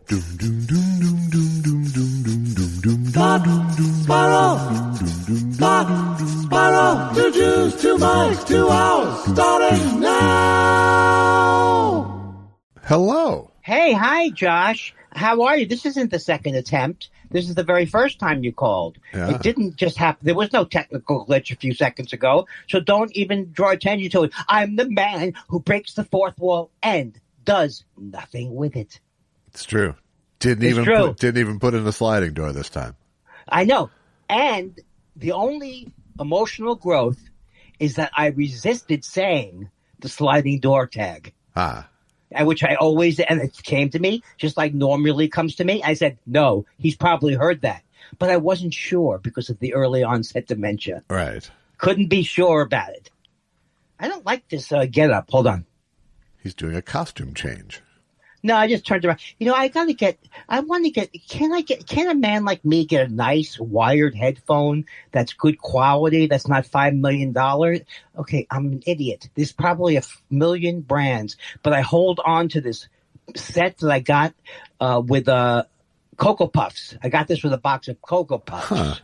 Spiral, 2 Jews, 2 mics, 2 hours, starting now. Hello. Hey, hi, Josh. How are you? This isn't the second attempt. This is the very first time you called. Yeah. It didn't just happen. There was no technical glitch a few seconds ago, so don't even draw attention to it. I'm the man who breaks the fourth wall and does nothing with it. It's true. Didn't even put in a sliding door this time. I know. And the only emotional growth is that I resisted saying the sliding door tag. Which I always, and it came to me, just like normally comes to me. I said, no, he's probably heard that. But I wasn't sure because of the early onset dementia. Right. Couldn't be sure about it. I don't like this get up. Hold on. He's doing a costume change. No, I just turned around. You know, can a man like me get a nice wired headphone that's good quality, that's not $5 million? Okay, I'm an idiot. There's probably a million brands, but I hold on to this set that I got with Cocoa Puffs. I got this with a box of Cocoa Puffs. Huh.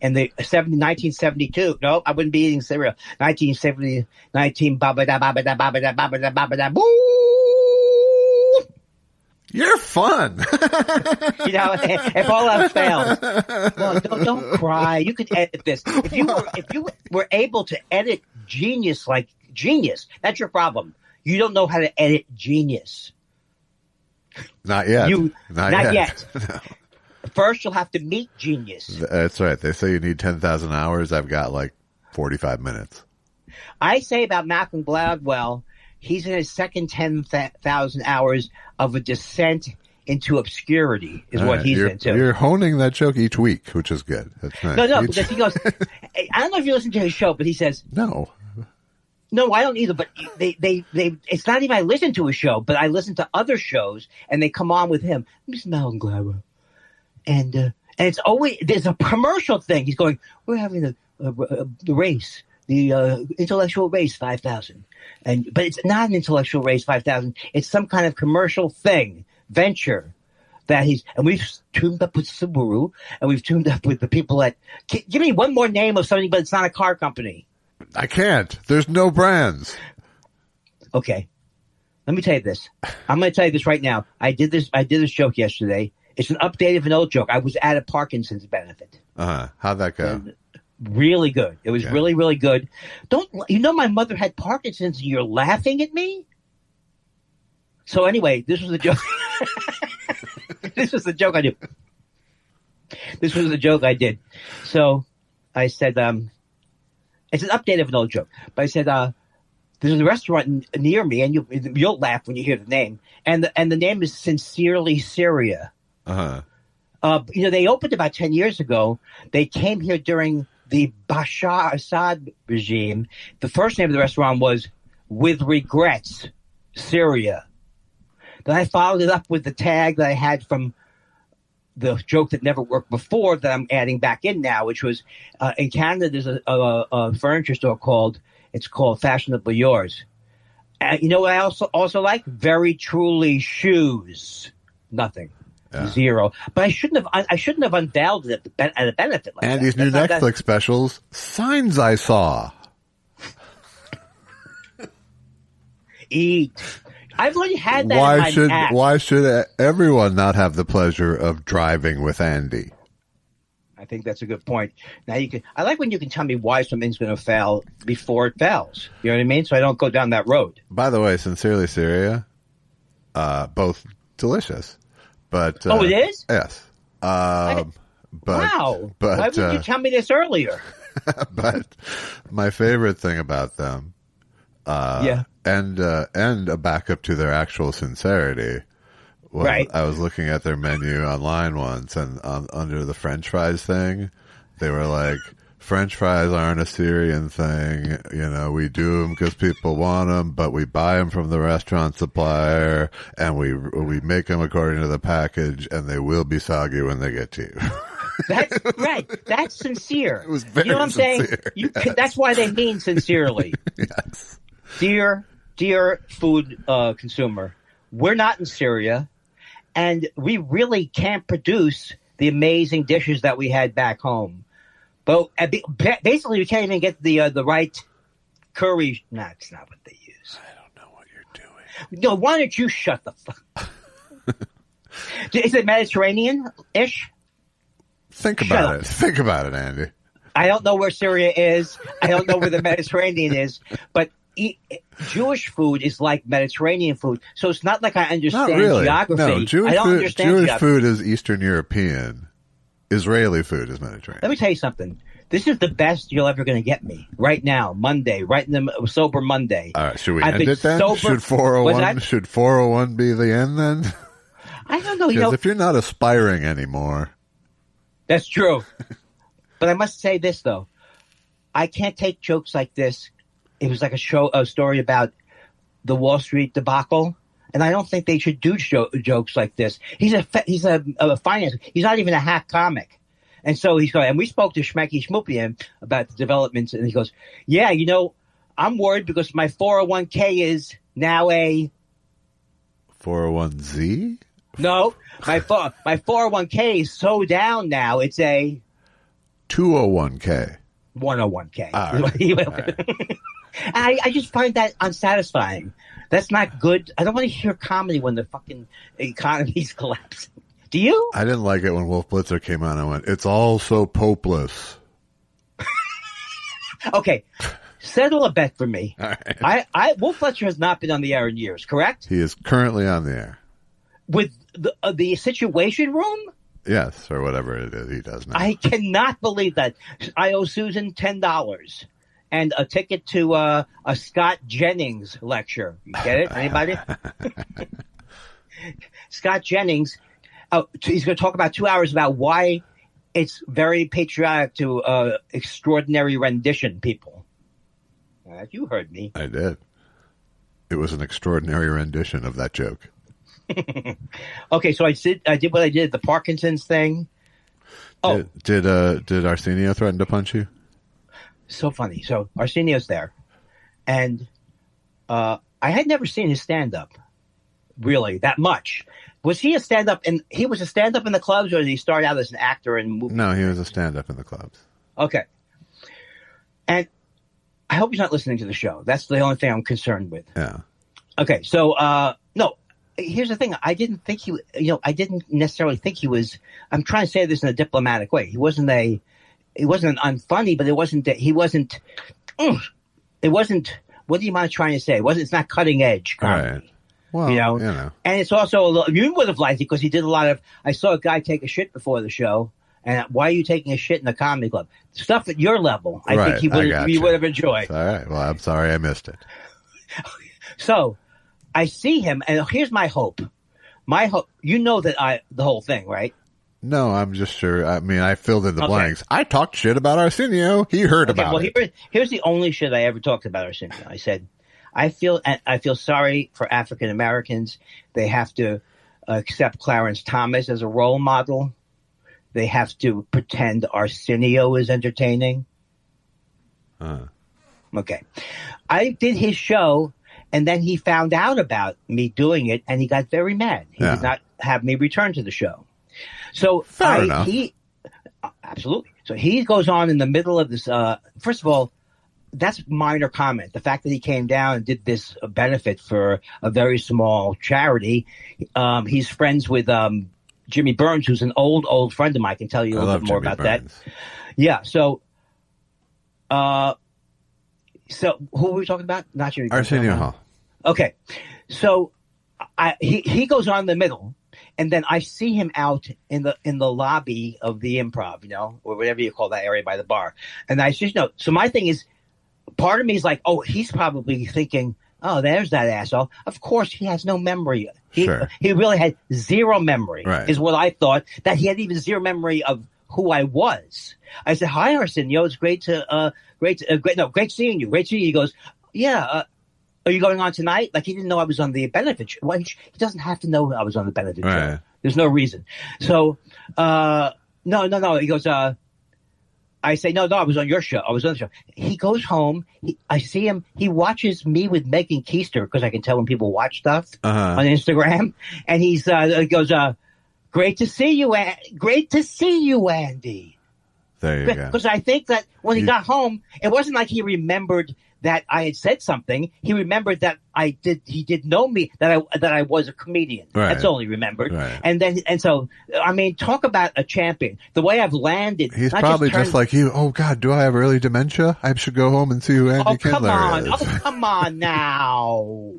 And 1972. No, I wouldn't be eating cereal. 1970, boo! You're fun. You know, if all else fails, well, don't cry. You could edit this. If you were able to edit genius like genius, that's your problem. You don't know how to edit genius. Not yet. Not yet. No. First, you'll have to meet genius. That's right. They say you need 10,000 hours. I've got like 45 minutes. I say about Malcolm Gladwell, he's in his second 10,000 hours of a descent into obscurity is what he's into. You're honing that joke each week, which is good. That's nice. No, because he goes, I don't know if you listen to his show, but he says, No, I don't either, but they it's not even I listen to his show, but I listen to other shows and they come on with him. Mr. Malcolm Gladwell. And it's always, there's a commercial thing. He's going, we're having the race. The intellectual race 5,000, but it's not an intellectual race 5,000. It's some kind of commercial venture that and we've teamed up with Subaru and we've teamed up with the people at. Give me one more name of something, but it's not a car company. I can't. There's no brands. Okay, let me tell you this. I'm going to tell you this right now. I did this joke yesterday. It's an update of an old joke. I was at a Parkinson's benefit. How'd that go? Really good. It was really, really good. My mother had Parkinson's and you're laughing at me? So anyway, this was a joke. This was the joke I did. So I said, it's an update of an old joke. But I said, there's a restaurant near me and you'll laugh when you hear the name. And the name is Sincerely Syria. They opened about 10 years ago. They came here during the Bashar Assad regime. The first name of the restaurant was With Regrets, Syria. Then I followed it up with the tag that I had from the joke that never worked before that I'm adding back in now, which was in Canada there's a furniture store called Fashionably Yours. You know what I also like? Very Truly Shoes. Nothing. Yeah. Zero. But I shouldn't have unveiled it at a benefit like Andy's that. New Netflix specials. Signs I saw. Eat. I've already had that in my app. Why should everyone not have the pleasure of driving with Andy? I think that's a good point. Now I like when you can tell me why something's going to fail before it fails. You know what I mean? So I don't go down that road. By the way, Sincerely Syria, both delicious. But it is? Yes. Wow. But why wouldn't you tell me this earlier? But my favorite thing about them, and a backup to their actual sincerity. Well, right. I was looking at their menu online once, and under the French fries thing, they were like, French fries aren't a Syrian thing. You know, we do them because people want them, but we buy them from the restaurant supplier, and we make them according to the package, and they will be soggy when they get to you. That's right. That's sincere. It was very You know what I'm saying? yes. That's why they mean sincerely. Yes. Dear food consumer, we're not in Syria, and we really can't produce the amazing dishes that we had back home. But basically, we can't even get the right curry. No, that's not what they use. I don't know what you're doing. No, why don't you shut the fuck? Is it Mediterranean-ish? Think about it. Think about it, Andy. I don't know where Syria is. I don't know where the Mediterranean is. But Jewish food is like Mediterranean food. So it's not like I understand geography. No, I don't understand Jewish geography. food is Eastern European. Israeli food is Mediterranean. Let me tell you something. This is the best you're ever going to get me right now, Monday, right in the Sober Monday. All right, should we end it then? Should 401 be the end then? I don't know. Because if you're not aspiring anymore. That's true. But I must say this, though. I can't take jokes like this. It was like a story about the Wall Street debacle. And I don't think they should do jokes like this. He's a finance. He's not even a hack comic. And so he's going, and we spoke to Shmecky Shmoopian about the developments. And he goes, yeah, I'm worried because my 401k is now a 401z? No, my 401k is so down now. It's a 201k. 101k. All right. I just find that unsatisfying. That's not good. I don't want to hear comedy when the fucking economy's collapsing. Do you? I didn't like it when Wolf Blitzer came on. I went, it's all so popeless. Okay. Settle a bet for me. All right. Wolf Blitzer has not been on the air in years, correct? He is currently on the air. With the Situation Room? Yes, or whatever it is he does now. I cannot believe that. I owe Susan $10 and a ticket to a Scott Jennings lecture. You get it? Anybody? Scott Jennings. He's going to talk about 2 hours about why it's very patriotic to extraordinary rendition people. You heard me. I did. It was an extraordinary rendition of that joke. Okay, so I did what I did, the Parkinson's thing. Oh, did Arsenio threaten to punch you? So funny. So Arsenio's there, and I had never seen his stand-up really that much. Was he a stand-up? And he was a stand-up in the clubs, or did he start out as an actor in movies? No, he was a stand-up in the clubs. Okay, and I hope he's not listening to the show. That's the only thing I'm concerned with. Yeah. Okay, so no. Here's the thing. I didn't think I didn't necessarily think he was. I'm trying to say this in a diplomatic way. He wasn't unfunny, but it wasn't. He wasn't. It wasn't. What do you mind trying to say? It's not cutting edge comedy. Right. Well, you know. And it's also a little. You would have liked it because he did a lot of. I saw a guy take a shit before the show, and why are you taking a shit in the comedy club? Stuff at your level. I think you would have enjoyed. All right. Well, I'm sorry I missed it. So. I see him, and here's my hope. My hope, that the whole thing, right? No, I'm just sure. I mean, I filled in the blanks. I talked shit about Arsenio. He heard about it. Here's the only shit I ever talked about Arsenio. I said, I feel sorry for African Americans. They have to accept Clarence Thomas as a role model. They have to pretend Arsenio is entertaining. Okay. I did his show. And then he found out about me doing it, and he got very mad. He did not have me return to the show. So Fair enough. Absolutely. So he goes on in the middle of this. First of all, that's minor comment. The fact that he came down and did this benefit for a very small charity. He's friends with Jimmy Burns, who's an old friend of mine. I can tell you a little bit more about that. Yeah. So. So who were we talking about? Not Jimmy. Arsenio Hall. Okay, so he goes on in the middle, and then I see him out in the lobby of the Improv, or whatever you call that area by the bar, and I just know. So my thing is, part of me is like, oh, he's probably thinking, oh, there's that asshole. Of course, he has no memory. He really had zero memory. Right. Is what I thought. That he had even zero memory of who I was. I said, hi, Arsenio. It's great seeing you. Great seeing you. He goes, yeah, are you going on tonight? Like, he didn't know I was on the benefit show. Well, he doesn't have to know I was on the benefit show. There's no reason. So, no. He goes, I say, no, I was on your show. I was on the show. He goes home. I see him. He watches me with Megan Keister because I can tell when people watch stuff on Instagram. And he goes, great to see you, great to see you, Andy. There you go. Because I think that when he got home, it wasn't like he remembered that I had said something. He remembered that he did know me, that I was a comedian. Right. That's all he remembered. Right. And so, I mean, talk about a champion. The way I've landed. He's probably just like you. Oh God, do I have early dementia? I should go home and see who Andy Kindler is. Oh, come on now.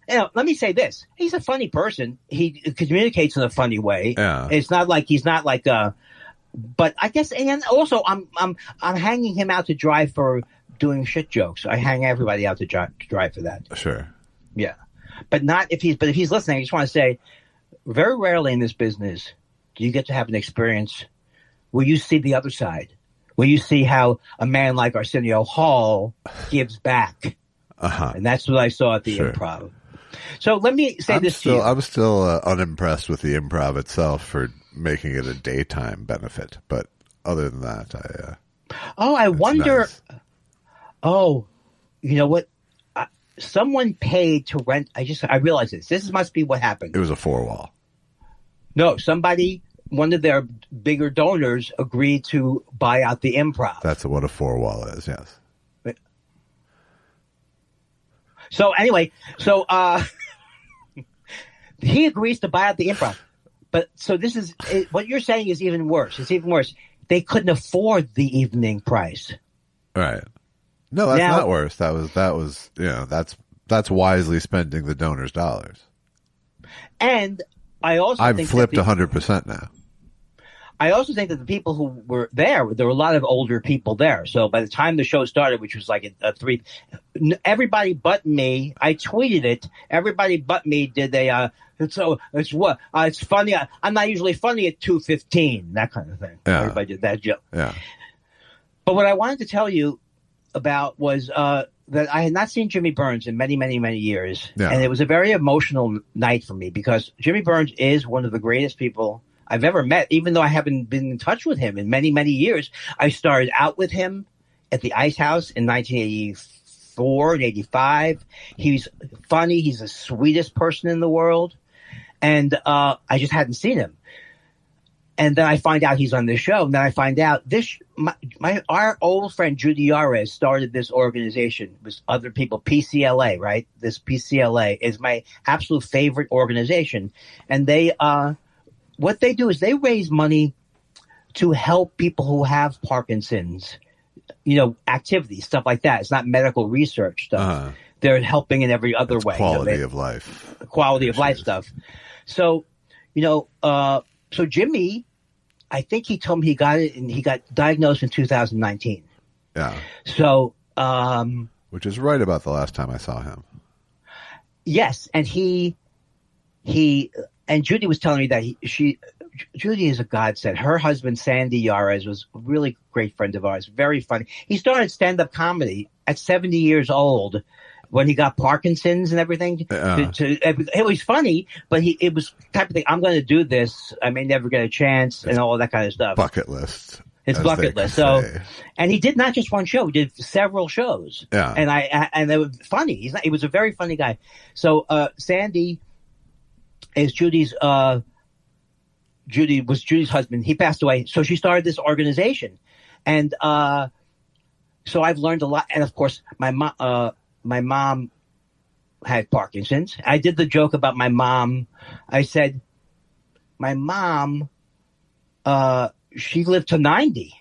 Let me say this. He's a funny person. He communicates in a funny way. Yeah. It's not like he's not like but I guess, and also I'm hanging him out to dry for doing shit jokes. I hang everybody out to dry for that. Sure. Yeah. But if he's listening, I just want to say, very rarely in this business do you get to have an experience where you see the other side, where you see how a man like Arsenio Hall gives back. And that's what I saw at the Improv. So let me say this to you. I was still unimpressed with the Improv itself for making it a daytime benefit. But other than that, I wonder. Nice. Oh, you know what? Someone paid to rent. I realized this. This must be what happened. It was a 4-wall. No, one of their bigger donors agreed to buy out the Improv. That's what a 4-wall is, yes. So anyway, he agrees to buy out the Improv. But so this is what you're saying is even worse. It's even worse. They couldn't afford the evening price. Right. No, that's not worse. That was that's wisely spending the donors' dollars. And I've flipped 100% now. I also think that the people who were there were a lot of older people there. So by the time the show started, which was like a 3, everybody but me, I tweeted it. Everybody but me did it's funny. I'm not usually funny at 2:15, that kind of thing. Yeah. Everybody did that joke. Yeah. But what I wanted to tell you about was that I had not seen Jimmy Burns in many, many, many years. Yeah. And it was a very emotional night for me because Jimmy Burns is one of the greatest people I've ever met, even though I haven't been in touch with him in many, many years. I started out with him at the Ice House in 1984 and 85. He's funny. He's the sweetest person in the world. And I just hadn't seen him. And then I find out he's on this show. And then I find out our old friend Judy Yarez started this organization with other people, PCLA, right? This PCLA is my absolute favorite organization. And they what they do is they raise money to help people who have Parkinson's, activities, stuff like that. It's not medical research stuff. They're helping in every other way. Quality of life. Quality of life stuff. So, so Jimmy, I think he told me he got it and he got diagnosed in 2019. Yeah. So, which is right about the last time I saw him. Yes. And and Judy was telling me that Judy is a godsend. Her husband, Sandy Yarez, was a really great friend of ours. Very funny. He started stand-up comedy at 70 years old when he got Parkinson's and everything. It was funny, but it was type of thing. I'm going to do this. I may never get a chance and all that kind of stuff. Bucket list. It's bucket list. So, and he did not just one show. He did several shows. Yeah. And they were funny. He was a very funny guy. So, Sandy is Judy's husband. He passed away. So she started this organization. And, so I've learned a lot. And of course, my mom had Parkinson's. I did the joke about my mom. I said, my mom, she lived to 90.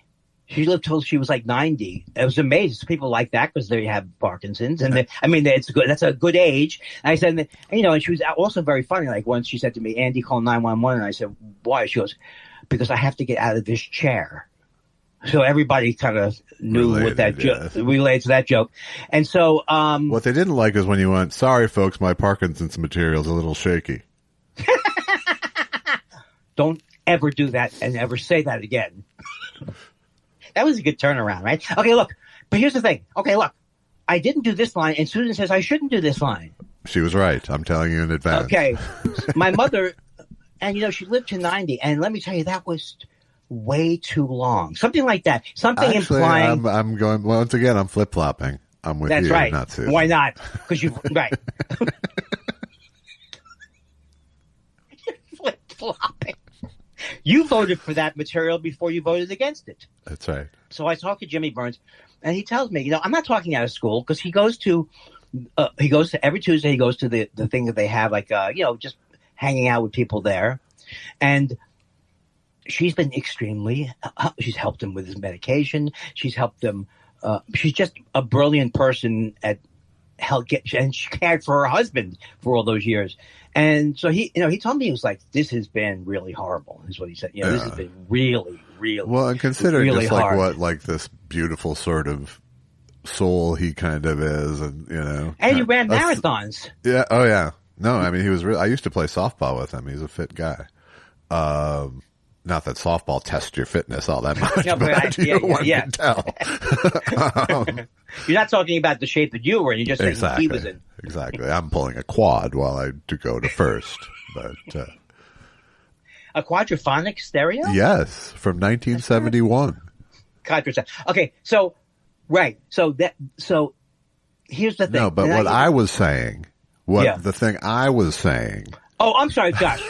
She lived till she was like 90. It was amazing. People like that because they have Parkinson's. And it's good. That's a good age. And I said, and she was also very funny. Like once she said to me, Andy, call 911. And I said, why? She goes, because I have to get out of this chair. So everybody kind of knew related to that joke. And so, what they didn't like is when you went, sorry folks, my Parkinson's material's a little shaky. Don't ever do that and ever say that again. That was a good turnaround, right? Okay, look, but here's the thing. Okay, look, I didn't do this line, and Susan says I shouldn't do this line. She was right. I'm telling you in advance. Okay, my mother, and she lived to 90, and let me tell you, that was way too long. Something like that. Something Actually, implying. I'm going, once again, I'm flip-flopping. I'm with That's you, right. not Susan. Why not? Because you, right. You're flip-flopping. You voted for that material before you voted against it. That's right. So I talk to Jimmy Burns, and he tells me, I'm not talking out of school, because he goes to every Tuesday, he goes to the thing that they have, like, just hanging out with people there. And she's been she's helped him with his medication. She's helped him. She's just a brilliant person and she cared for her husband for all those years. And so he told me, he was like, this has been really horrible, is what he said. This has been really, really, well, and considering really just like hard. what, like this beautiful sort of soul he kind of is, and and he ran marathons. Yeah. Oh yeah. No, I mean, he was I used to play softball with him. He's a fit guy. Not that softball tests your fitness all that much, but one can tell. You're not talking about the shape that you were in. You're just saying exactly, he was in. Exactly. I'm pulling a quad while I do go to first. But a quadraphonic stereo? Yes, from 1971. Okay, so right. So here's the thing. No, but what I was saying, the thing I was saying. Oh, I'm sorry, Josh.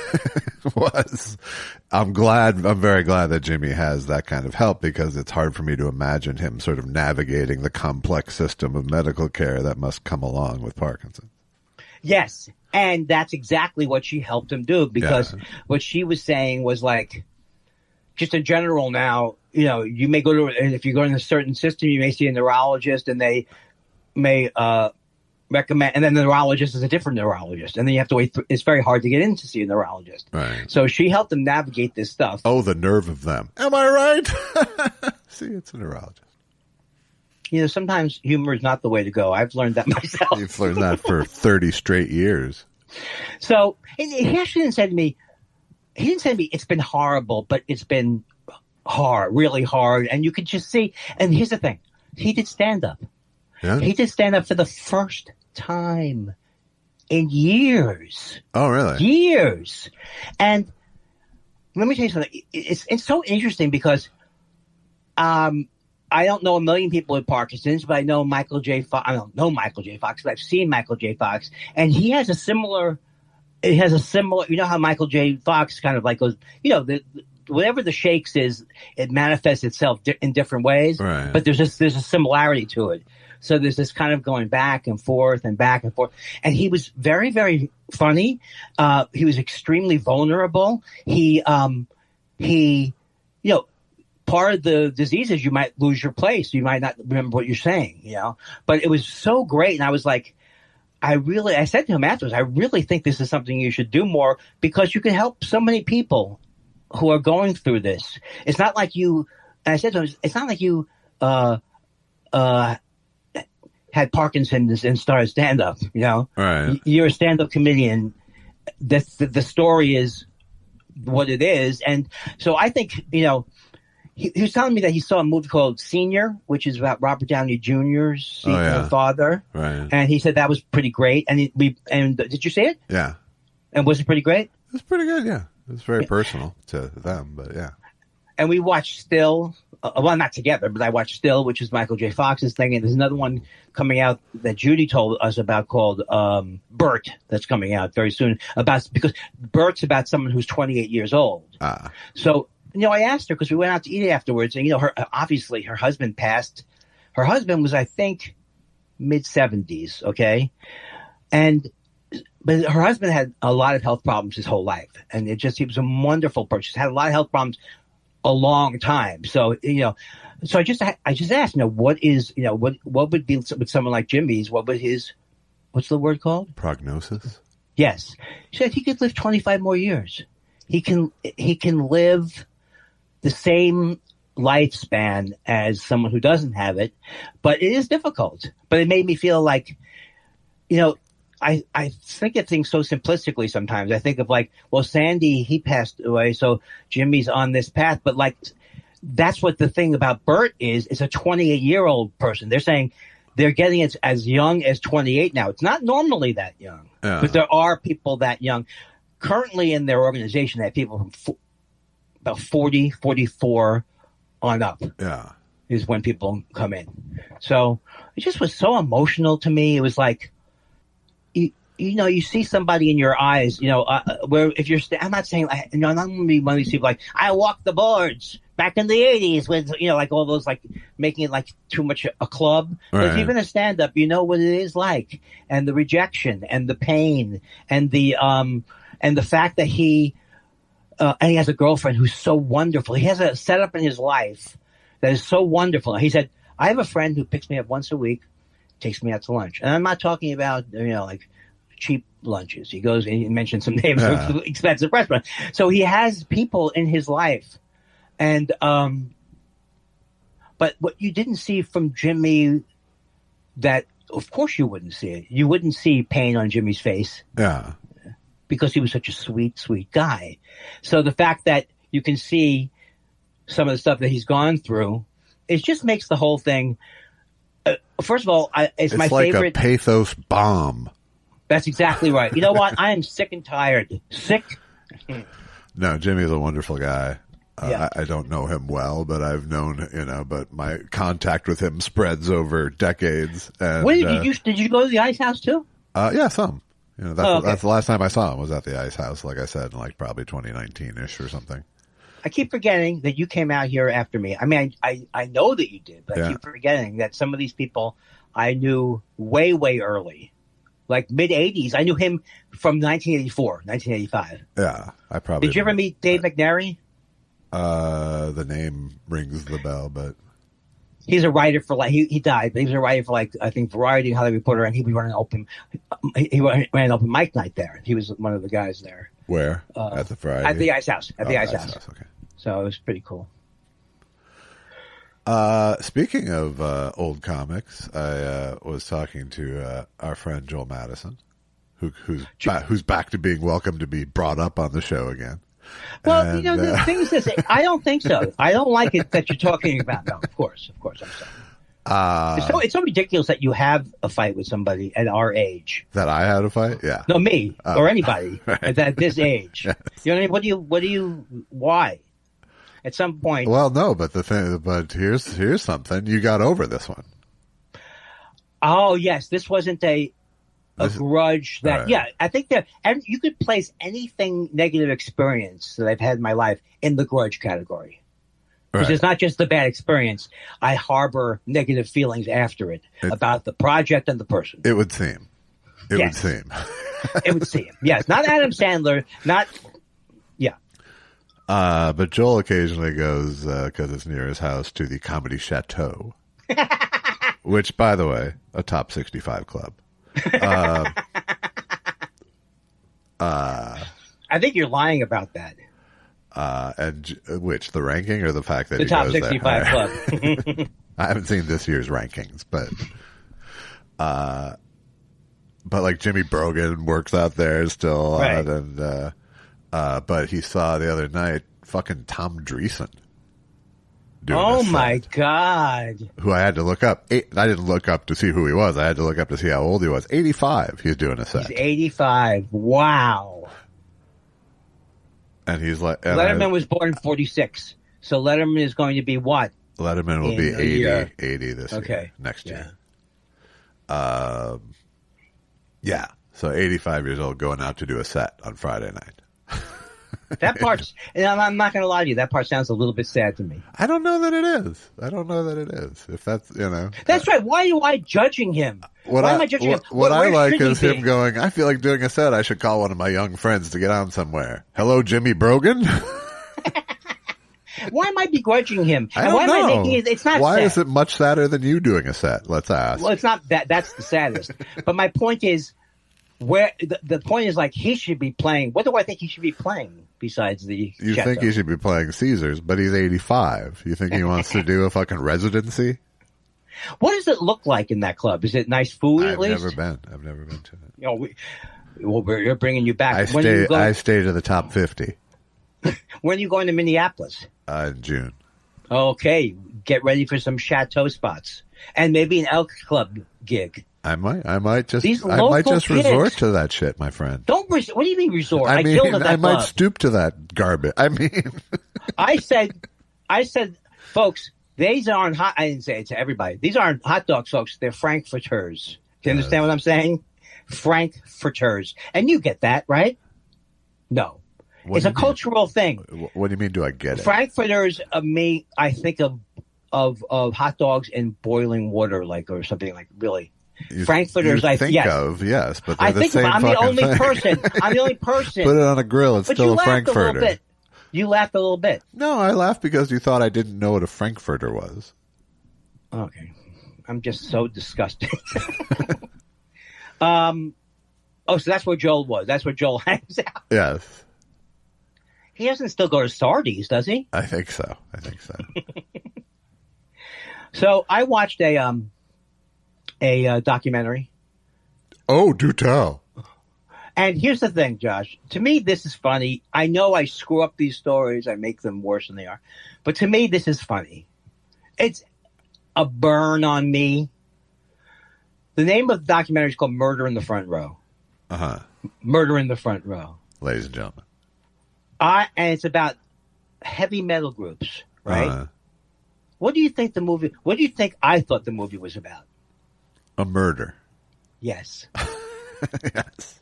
I'm very glad that Jimmy has that kind of help, because it's hard for me to imagine him sort of navigating the complex system of medical care that must come along with Parkinson's. Yes. And that's exactly what she helped him do, because what she was saying was like, just in general now, you may go if you go in a certain system, you may see a neurologist, and they may, recommend, and then the neurologist is a different neurologist, and then you have to wait. It's very hard to get in to see a neurologist. Right. So she helped them navigate this stuff. Oh, the nerve of them. Am I right? See, it's a neurologist. Sometimes humor is not the way to go. I've learned that myself. You've learned that for 30 straight years. So he actually didn't say to me, it's been horrible, but it's been hard, really hard. And you could just see, and here's the thing, he did stand up. Yeah. He did stand up for the first time in years. Oh, really? Years. And let me tell you something. It's so interesting, because I don't know a million people with Parkinson's, but I know Michael J. Fox. I don't know Michael J. Fox, but I've seen Michael J. Fox, and he has a similar. It has a similar. You know how Michael J. Fox kind of like goes. Whatever the shakes is, it manifests itself in different ways. Right. But there's a similarity to it. So there's this kind of going back and forth and back and forth. And he was very, very funny. He was extremely vulnerable. He part of the disease is you might lose your place. You might not remember what you're saying, but it was so great. And I was like, I said to him afterwards, I really think this is something you should do more, because you can help so many people who are going through this. It's not like you, and I said to him, it's not like you, had Parkinson's and started stand-up, Right. You're a stand-up comedian. The story is what it is. And so I think, he was telling me that he saw a movie called Senior, which is about Robert Downey Jr.'s father. Right. And he said that was pretty great. And did you see it? Yeah. And was it pretty great? It was pretty good, yeah. It was very personal to them, but yeah. And we watched Still. Well, not together, but I watched Still, which is Michael J. Fox's thing. And there's another one coming out that Judy told us about called Bert, that's coming out very soon, because Bert's about someone who's 28 years old. So, I asked her, because we went out to eat afterwards, and, obviously her husband passed. Her husband was, I think, mid-70s, okay? But her husband had a lot of health problems his whole life. And he was a wonderful person. He had a lot of health problems a long time. So, so I just asked, what is, what would be with someone like Jimmy's, what would what's the word called? Prognosis? Yes. She said he could live 25 more years. He can live the same lifespan as someone who doesn't have it, but it is difficult. But it made me feel like, I think of things so simplistically sometimes. I think of like, well, Sandy, he passed away, so Jimmy's on this path. But like, that's what the thing about Bert is a 28-year-old person. They're saying they're getting it as young as 28 now. It's not normally that young, but there are people that young. Currently in their organization, they have people about 40, 44 on up. Yeah. Is when people come in. So it just was so emotional to me. It was like, you see somebody in your eyes, where if you're, I'm not saying, I'm not going to be one of these people like, I walked the boards back in the 80s with, like all those, like making it like too much a club. Right. But if you're going to stand up, you know what it is like, and the rejection and the pain and the fact that he has a girlfriend who's so wonderful. He has a setup in his life that is so wonderful. He said, I have a friend who picks me up once a week, takes me out to lunch. And I'm not talking about, like cheap lunches. He goes and he mentioned some names of expensive restaurants. So he has people in his life. And, but what you didn't see from Jimmy, that of course you wouldn't see it. You wouldn't see pain on Jimmy's face. Yeah. Because he was such a sweet, sweet guy. So the fact that you can see some of the stuff that he's gone through, it just makes the whole thing. First of all, it's my like favorite. It's like a pathos bomb. That's exactly right. You know what? I am sick and tired. Sick. No, Jimmy's a wonderful guy. Yeah. I don't know him well, but I've known, but my contact with him spreads over decades. And, did you go to the Ice House too? Yeah, some. That's the last time I saw him was at the Ice House, like I said, in like probably 2019-ish or something. I keep forgetting that you came out here after me. I mean, I know that you did, but I keep forgetting that some of these people I knew way, way early. Like mid-'80s. I knew him from 1984, 1985. Yeah, I probably... Did you ever meet Dave McNary? The name rings the bell, but... He's a writer for he died, but he was a writer for I think Variety and Hollywood Reporter, and he was running ran open mic night there. He was one of the guys there. Where? At the Variety? At the Ice House. At the Ice House. Okay. So it was pretty cool. Speaking of old comics, I was talking to our friend Joel Madison, who's back to being welcome to be brought up on the show again. Well, the thing is this, I don't think so. I don't like it that you're talking about. No, of course, I'm sorry. It's so ridiculous that you have a fight with somebody at our age. That I had a fight? Yeah. No, me or anybody at this age. Yes. You know what I mean? What do you? Why? At some point. Well, no, but here's something. You got over this one. Oh yes, this wasn't a grudge that. Right. Yeah, I think that, and you could place anything negative experience that I've had in my life in the grudge category. Because it's not just the bad experience. I harbor negative feelings after it about the project and the person. It would seem. It would seem. It would seem. Yes, not Adam Sandler. Not. Yeah. But Joel occasionally goes, because it's near his house, to the Comedy Chateau, which, by the way, a top 65 club. I think you're lying about that. And which, the ranking or the fact that the he top goes 65 there? Club. I haven't seen this year's rankings, but like Jimmy Brogan works out there still, right. And but he saw the other night fucking Tom Dreesen. Oh my God! Who I had to look up. I didn't look up to see who he was. I had to look up to see how old he was. 85. He's doing a set. He's 85. Wow. And he's like, Letterman was born in 46. So Letterman is going to be what? Letterman will be 80 this year. Next year. Yeah. So 85 years old going out to do a set on Friday night. That part's, and I'm not going to lie to you, that part sounds a little bit sad to me. I don't know that it is. If that's, That's right. Why am I judging him? Why am I judging him? What I like is him going, I feel like doing a set. I should call one of my young friends to get on somewhere. Hello, Jimmy Brogan? Why am I begrudging him? I don't know. Am I making it? It's not Why sad. is it much sadder than you doing a set? Let's ask. Well, it's not that. That's the saddest. But my point is, where the point is, like, he should be playing. What do I think he should be playing besides the You Chateau? think he should be playing Caesars, but he's 85. You think he wants to do a fucking residency? What does it look like in that club? Is it nice food at least? I've never been to it. We're bringing you back. I stay to the top 50. When are you going to Minneapolis? In June. Okay, get ready for some Chateau spots and maybe an Elk Club gig. I might just kids. resort to that shit, my friend. What do you mean resort? I killed at that I might club. stoop to that garbage. I mean, I said, folks, these aren't hot. I didn't say it to everybody. These aren't hot dogs, folks. They're frankfurters. Do you understand what I'm saying? Frankfurters. And you get that, right? No. It's a cultural thing. What do you mean, do I get it? Frankfurters, I think of hot dogs in boiling water, like, or something like, really. Frankfurters, I think of, yes, but they're the same I'm fucking the only thing. person. I'm the only person. Put it on a grill. It's still a frankfurter. You laughed a little bit. No, I laughed because you thought I didn't know what a frankfurter was. Okay. I'm just so disgusted. So that's where Joel was. That's where Joel hangs out. Yes. He doesn't still go to Sardi's, does he? I think so. So I watched a documentary. Oh, do tell. And here's the thing, Josh. To me, this is funny. I know I screw up these stories. I make them worse than they are. But to me, this is funny. It's a burn on me. The name of the documentary is called Murder in the Front Row. Uh-huh. Murder in the Front Row. Ladies and gentlemen. And it's about heavy metal groups, right? Uh-huh. What do you think I thought the movie was about? A murder. Yes. Yes.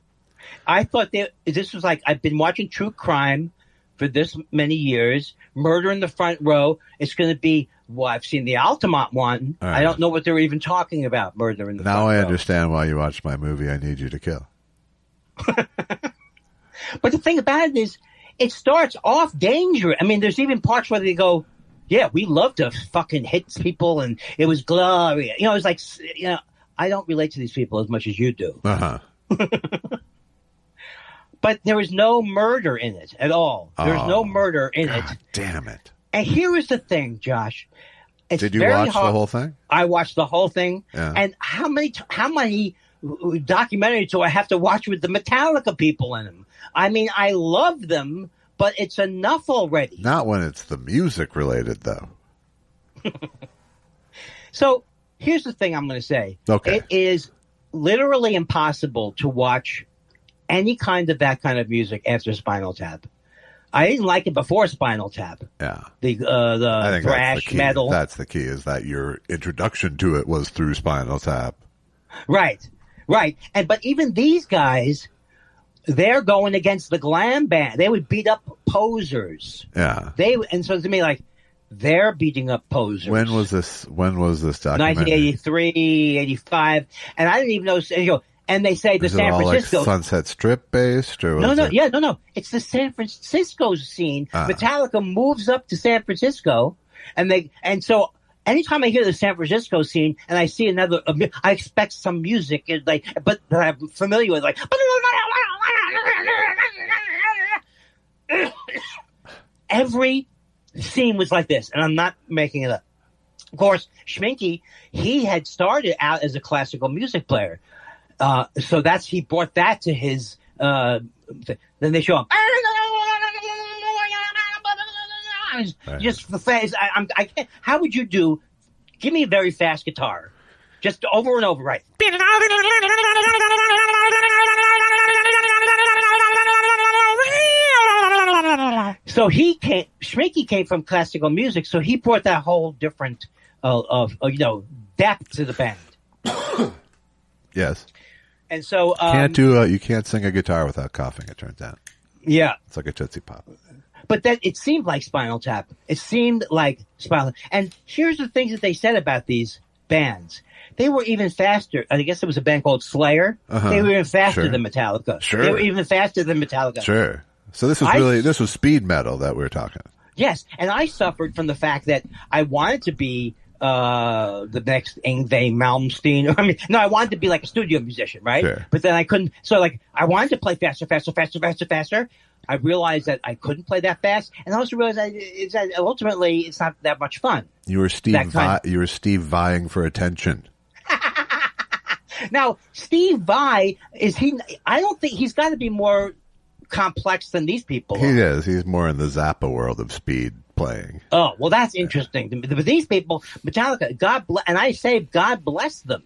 I thought this was like, I've been watching true crime for this many years. Murder in the Front Row. It's going to be, well, I've seen the Altamont one. Right. I don't know what they're even talking about, Murder in the Front Row. Now I understand why you watched my movie, I Need You to Kill. But the thing about it is, it starts off dangerous. I mean, there's even parts where they go, yeah, we love to fucking hit people, and it was glorious. You know, it's like, I don't relate to these people as much as you do. Uh-huh. But there is no murder in it at all. There's no murder in it. Damn it. And here is the thing, Josh. Did you watch the whole thing? I watched the whole thing. Yeah. And how many documentaries do I have to watch with the Metallica people in them? I mean, I love them, but it's enough already. Not when it's the music related, though. So here's the thing I'm going to say. Okay. It is literally impossible to watch any kind of that kind of music after Spinal Tap. I didn't like it before Spinal Tap. Yeah. The I think thrash metal. That's the key, is that your introduction to it was through Spinal Tap. Right. But even these guys, they're going against the glam band. They would beat up posers. Yeah. And so to me, like, they're beating up posers. When was this documentary? 1983, 85. And I didn't even know, and they say the San Francisco. Like Sunset Strip based, or no. It's the San Francisco scene. Metallica moves up to San Francisco, and so anytime I hear the San Francisco scene and I see another, I expect some music, but that I'm familiar with, like. Every scene was like this, and I'm not making it up. Of course, Schminky, he had started out as a classical music player. So he brought that to his, then they show him. Right. Just the fast. I can't. How would you do? Give me a very fast guitar, just over and over, right? So Schminky came from classical music, so he brought that whole different, depth to the band. Yes. And so you can't sing a guitar without coughing, it turns out. Yeah. It's like a Tootsie Pop. But then it seemed like Spinal Tap. It seemed like Spinal Tap. And here's the things that they said about these bands. They were even faster. I guess there was a band called Slayer. Uh-huh. They were even faster than Metallica. Sure. They were even faster than Metallica. Sure. So this was speed metal that we were talking. Yes. And I suffered from the fact that I wanted to be the next Yngwie Malmsteen. I wanted to be like a studio musician, right? Sure. But then I couldn't. So I wanted to play faster. I realized that I couldn't play that fast, and I also realized that ultimately it's not that much fun. You were Steve vying for attention. Now, Steve Vai, I don't think he's got to be more complex than these people. He is. He's more in the Zappa world of speed playing. Oh, well, that's interesting. But these people, Metallica, God bless them.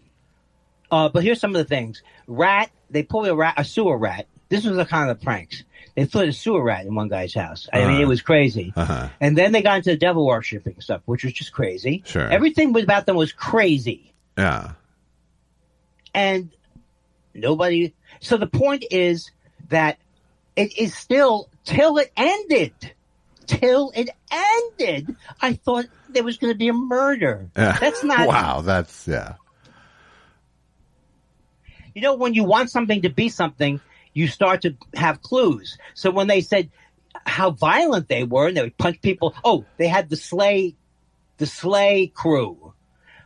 But here's some of the things. Rat, they pulled a sewer rat. This was the kind of pranks. They put a sewer rat in one guy's house. I mean, it was crazy. And then they got into the devil worshipping stuff, which was just crazy. Sure. Everything about them was crazy. Yeah. And nobody. So the point is that it is still, till it ended, I thought there was going to be a murder. Yeah. That's not. Wow. That's, yeah. You know, when you want something to be something, you start to have clues. So when they said how violent they were and they would punch people, they had the sleigh crew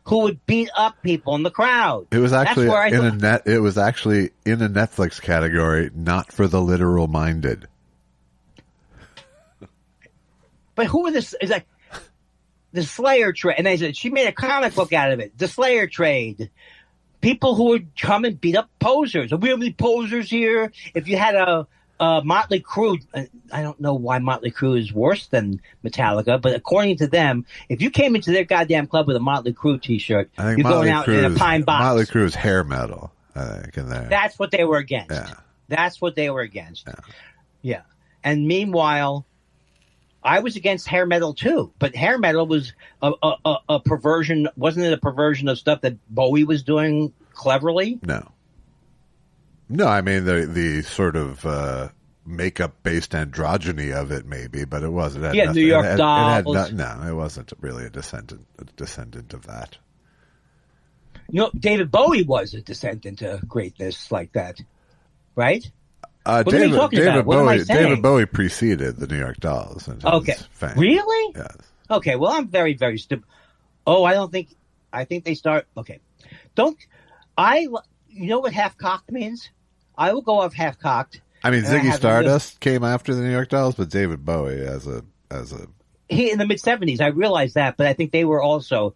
who would beat up people in the crowd. It was actually it was actually in a Netflix category, not for the literal minded. But who are this? It's like the Slayer trade, and they said she made a comic book out of it. The Slayer trade. People who would come and beat up posers. We have any posers here? If you had a Motley Crue, I don't know why Motley Crue is worse than Metallica, but according to them, if you came into their goddamn club with a Motley Crue T-shirt, you're going out in a pine box. Motley Crue's hair metal, I think, in there. That's what they were against. Yeah. That's what they were against. Yeah. And meanwhile, I was against hair metal too, but hair metal was a perversion. Wasn't it a perversion of stuff that Bowie was doing cleverly? No, I mean the sort of makeup-based androgyny of it, maybe, but it wasn't. It New York Dolls. It wasn't really a descendant of that. You know, David Bowie was a descendant of greatness like that, right? David Bowie preceded the New York Dolls. Okay. Really? Yes. Okay. Well, I'm very, very stupid. I think they start. Okay. You know what half-cocked means? I will go off half-cocked. I mean, Ziggy Stardust came after the New York Dolls, but David Bowie he in the mid-'70s, I realized that, but I think they were also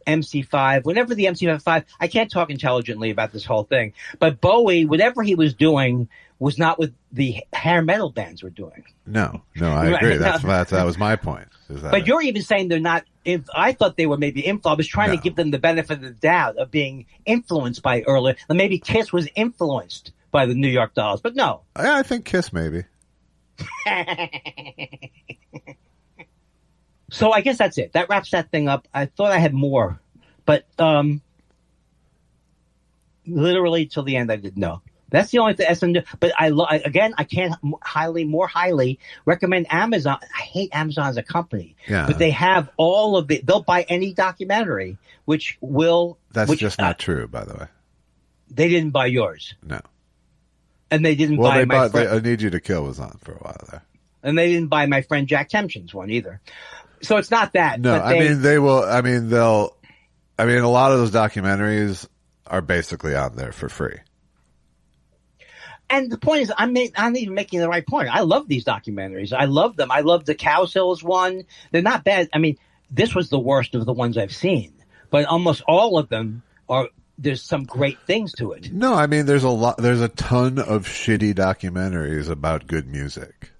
MC5, whenever the MC5, I can't talk intelligently about this whole thing, but Bowie, whatever he was doing was not what the hair metal bands were doing. No, I agree. That was my point. But you're even saying they're not, I thought they were maybe influenced. I was trying to give them the benefit of the doubt of being influenced by earlier, and maybe Kiss was influenced by the New York Dolls, but no. I think Kiss maybe. So I guess that's it. That wraps that thing up. I thought I had more, but literally till the end I didn't know. That's the only thing. But I can't more highly recommend Amazon. I hate Amazon as a company, but they have all of it. They'll buy any documentary, That's just not true, by the way. They didn't buy yours. No. And they didn't buy my friend. I Need You to Kill was on for a while there. And they didn't buy my friend Jack Tempchin's one either. So it's not that. No, but they will. I mean, a lot of those documentaries are basically on there for free. And the point is, I'm not even making the right point. I love these documentaries. I love them. I love the Cows Hills one. They're not bad. I mean, this was the worst of the ones I've seen. But almost all of them there's some great things to it. No, I mean, there's a ton of shitty documentaries about good music.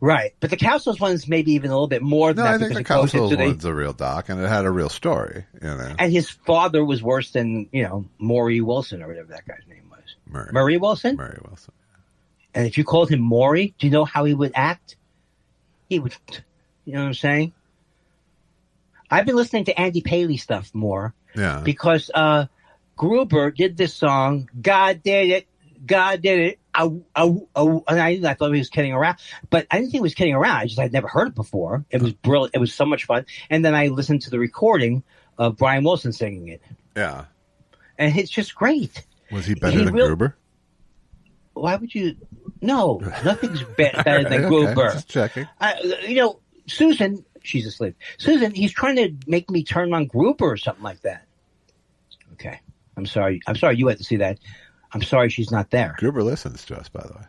Right. But the Cows Hills one's maybe even a little bit more than that. I think the Cows Hills one's a real doc, and it had a real story. And his father was worse than, Maury Wilson or whatever that guy's name was. Murray Wilson? Murray Wilson. And if you called him Maury, do you know how he would act? He would, you know what I'm saying? I've been listening to Andy Paley stuff more. Yeah. Because Gruber did this song, God Did It, God Did It. And I thought he was kidding around, but I didn't think he was kidding around. I'd never heard it before. It was brilliant. It was so much fun. And then I listened to the recording of Brian Wilson singing it. Yeah. And it's just great. Was he better than Gruber? Why would you? No, nothing's better than Gruber. Just checking. Susan, she's asleep. Susan, he's trying to make me turn on Gruber or something like that. Okay. I'm sorry you had to see that. I'm sorry she's not there. Gruber listens to us, by the way.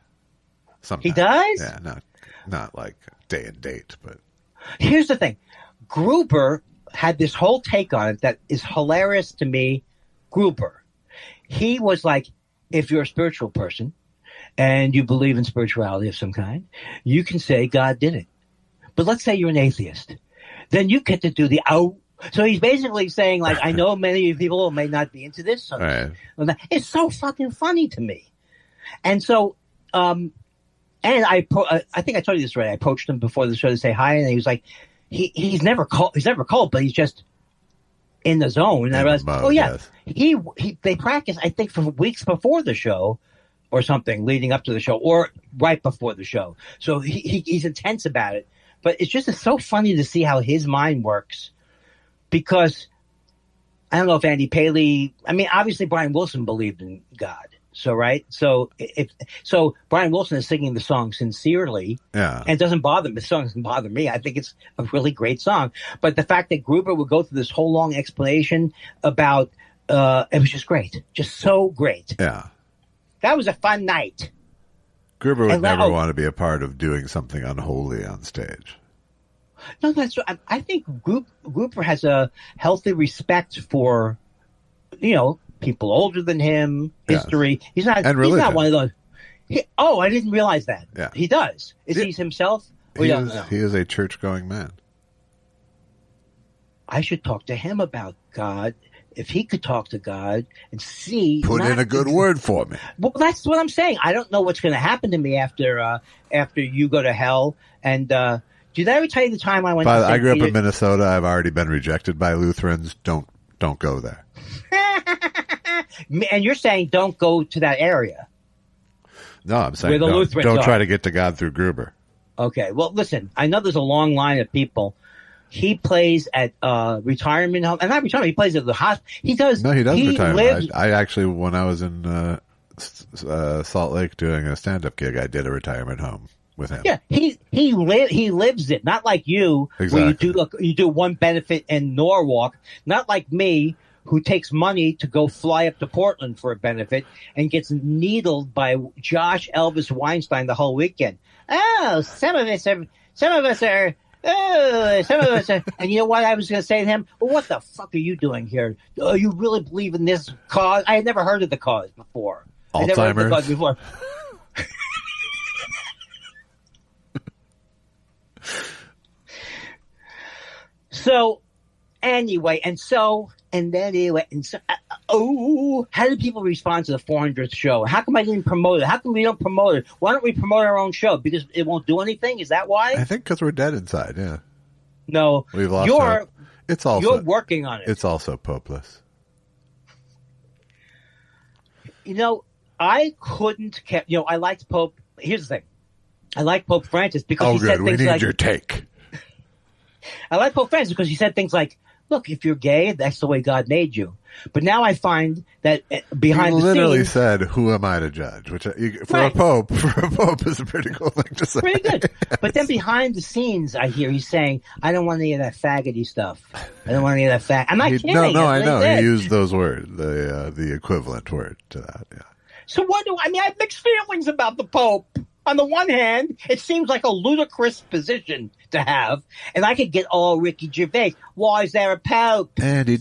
Sometimes. He does? Yeah, not like day and date, but. Here's the thing. Gruber had this whole take on it that is hilarious to me. Gruber. He was like, if you're a spiritual person and you believe in spirituality of some kind, you can say God did it. But let's say you're an atheist. Then you get to do the out. So he's basically saying, like, I know many people may not be into this. Right. It's so fucking funny to me. And so And I think I told you this already. I approached him before the show to say hi, and he was like, he's never cold, but he's just in the zone. And I realized, yes. they practice, I think, for weeks before the show or something, leading up to the show or right before the show. So he's intense about it. But it's so funny to see how his mind works, because I don't know if Andy Paley, I mean, obviously Brian Wilson believed in God. So, right. So Brian Wilson is singing the song sincerely, and it doesn't bother me. The song doesn't bother me. I think it's a really great song. But the fact that Gruber would go through this whole long explanation about, it was just great. Just so great. Yeah. That was a fun night. Gruber would never want to be a part of doing something unholy on stage. No, that's right. I think Gruber has a healthy respect for, people older than him, history. Yes. He's not one of those. I didn't realize that. Yeah. He does. Is he himself? He is a church-going man. I should talk to him about God. If he could talk to God and see. Put in a good word for me. Well, that's what I'm saying. I don't know what's going to happen to me after you go to hell. And did I ever tell you the time I went to I grew up in Minnesota. I've already been rejected by Lutherans. Don't go there. And you're saying don't go to that area. No, I'm saying don't try to get to God through Gruber. Okay. Well, listen, I know there's a long line of people. He plays at retirement home. And not retirement, he plays at the hospital. He does. No, he does retirement. I actually, when I was in Salt Lake doing a stand-up gig, I did a retirement home with him. Yeah, he lives it. Not like you, exactly. Where you do one benefit in Norwalk. Not like me, who takes money to go fly up to Portland for a benefit and gets needled by Josh Elvis Weinstein the whole weekend. Oh, some of us are. And you know what I was going to say to him? Well, what the fuck are you doing here? Oh, you really believe in this cause? I had never heard of the cause before. Alzheimer's. I never heard of the cause before. So, anyway, how did people respond to the 400th show? How come I didn't promote it? How come we don't promote it? Why don't we promote our own show? Because it won't do anything? Is that why? I think because we're dead inside, yeah. No. We've lost you're working on it. It's also popeless. I couldn't I liked Pope. Here's the thing. I like Pope Francis because he said things like... we need your take. I like Pope Francis because he said things like, look, if you're gay, that's the way God made you. But now I find that behind the scenes... He literally said, who am I to judge? Which, a pope is a pretty cool thing to say. Pretty good. But then behind the scenes, I hear he's saying, I don't want any of that faggoty stuff. I don't want any of that I'm not kidding. No, I know. He used those words, the equivalent word to that, yeah. So I have mixed feelings about the Pope. On the one hand, it seems like a ludicrous position to have, and I could get all Ricky Gervais. Why is there a Pope? Andy,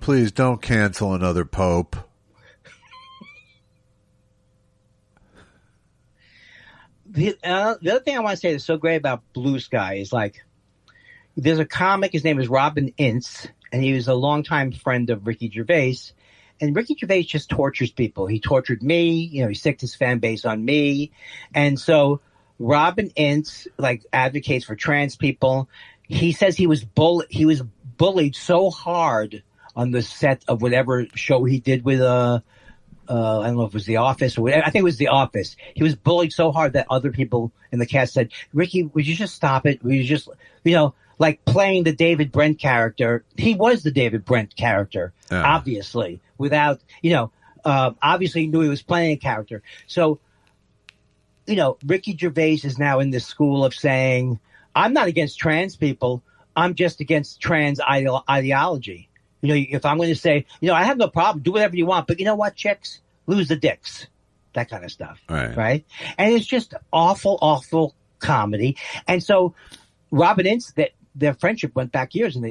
please don't cancel another Pope. The other thing I want to say that's so great about Blue Sky is there's a comic, his name is Robin Ince, and he was a longtime friend of Ricky Gervais. And Ricky Gervais just tortures people. He tortured me. He sicked his fan base on me. And so Robin Ince advocates for trans people. He says he was bullied so hard on the set of whatever show he did with I don't know if it was The Office or whatever. I think it was The Office. He was bullied so hard that other people in the cast said, Ricky, would you just stop it? Would you just, playing the David Brent character. He was the David Brent character, obviously, without, obviously he knew he was playing a character. So, Ricky Gervais is now in this school of saying, I'm not against trans people. I'm just against trans ideology. If I'm going to say, I have no problem, do whatever you want, but you know what, chicks? Lose the dicks. That kind of stuff. Right? And it's just awful, awful comedy. And so Robin Ince, their friendship went back years, and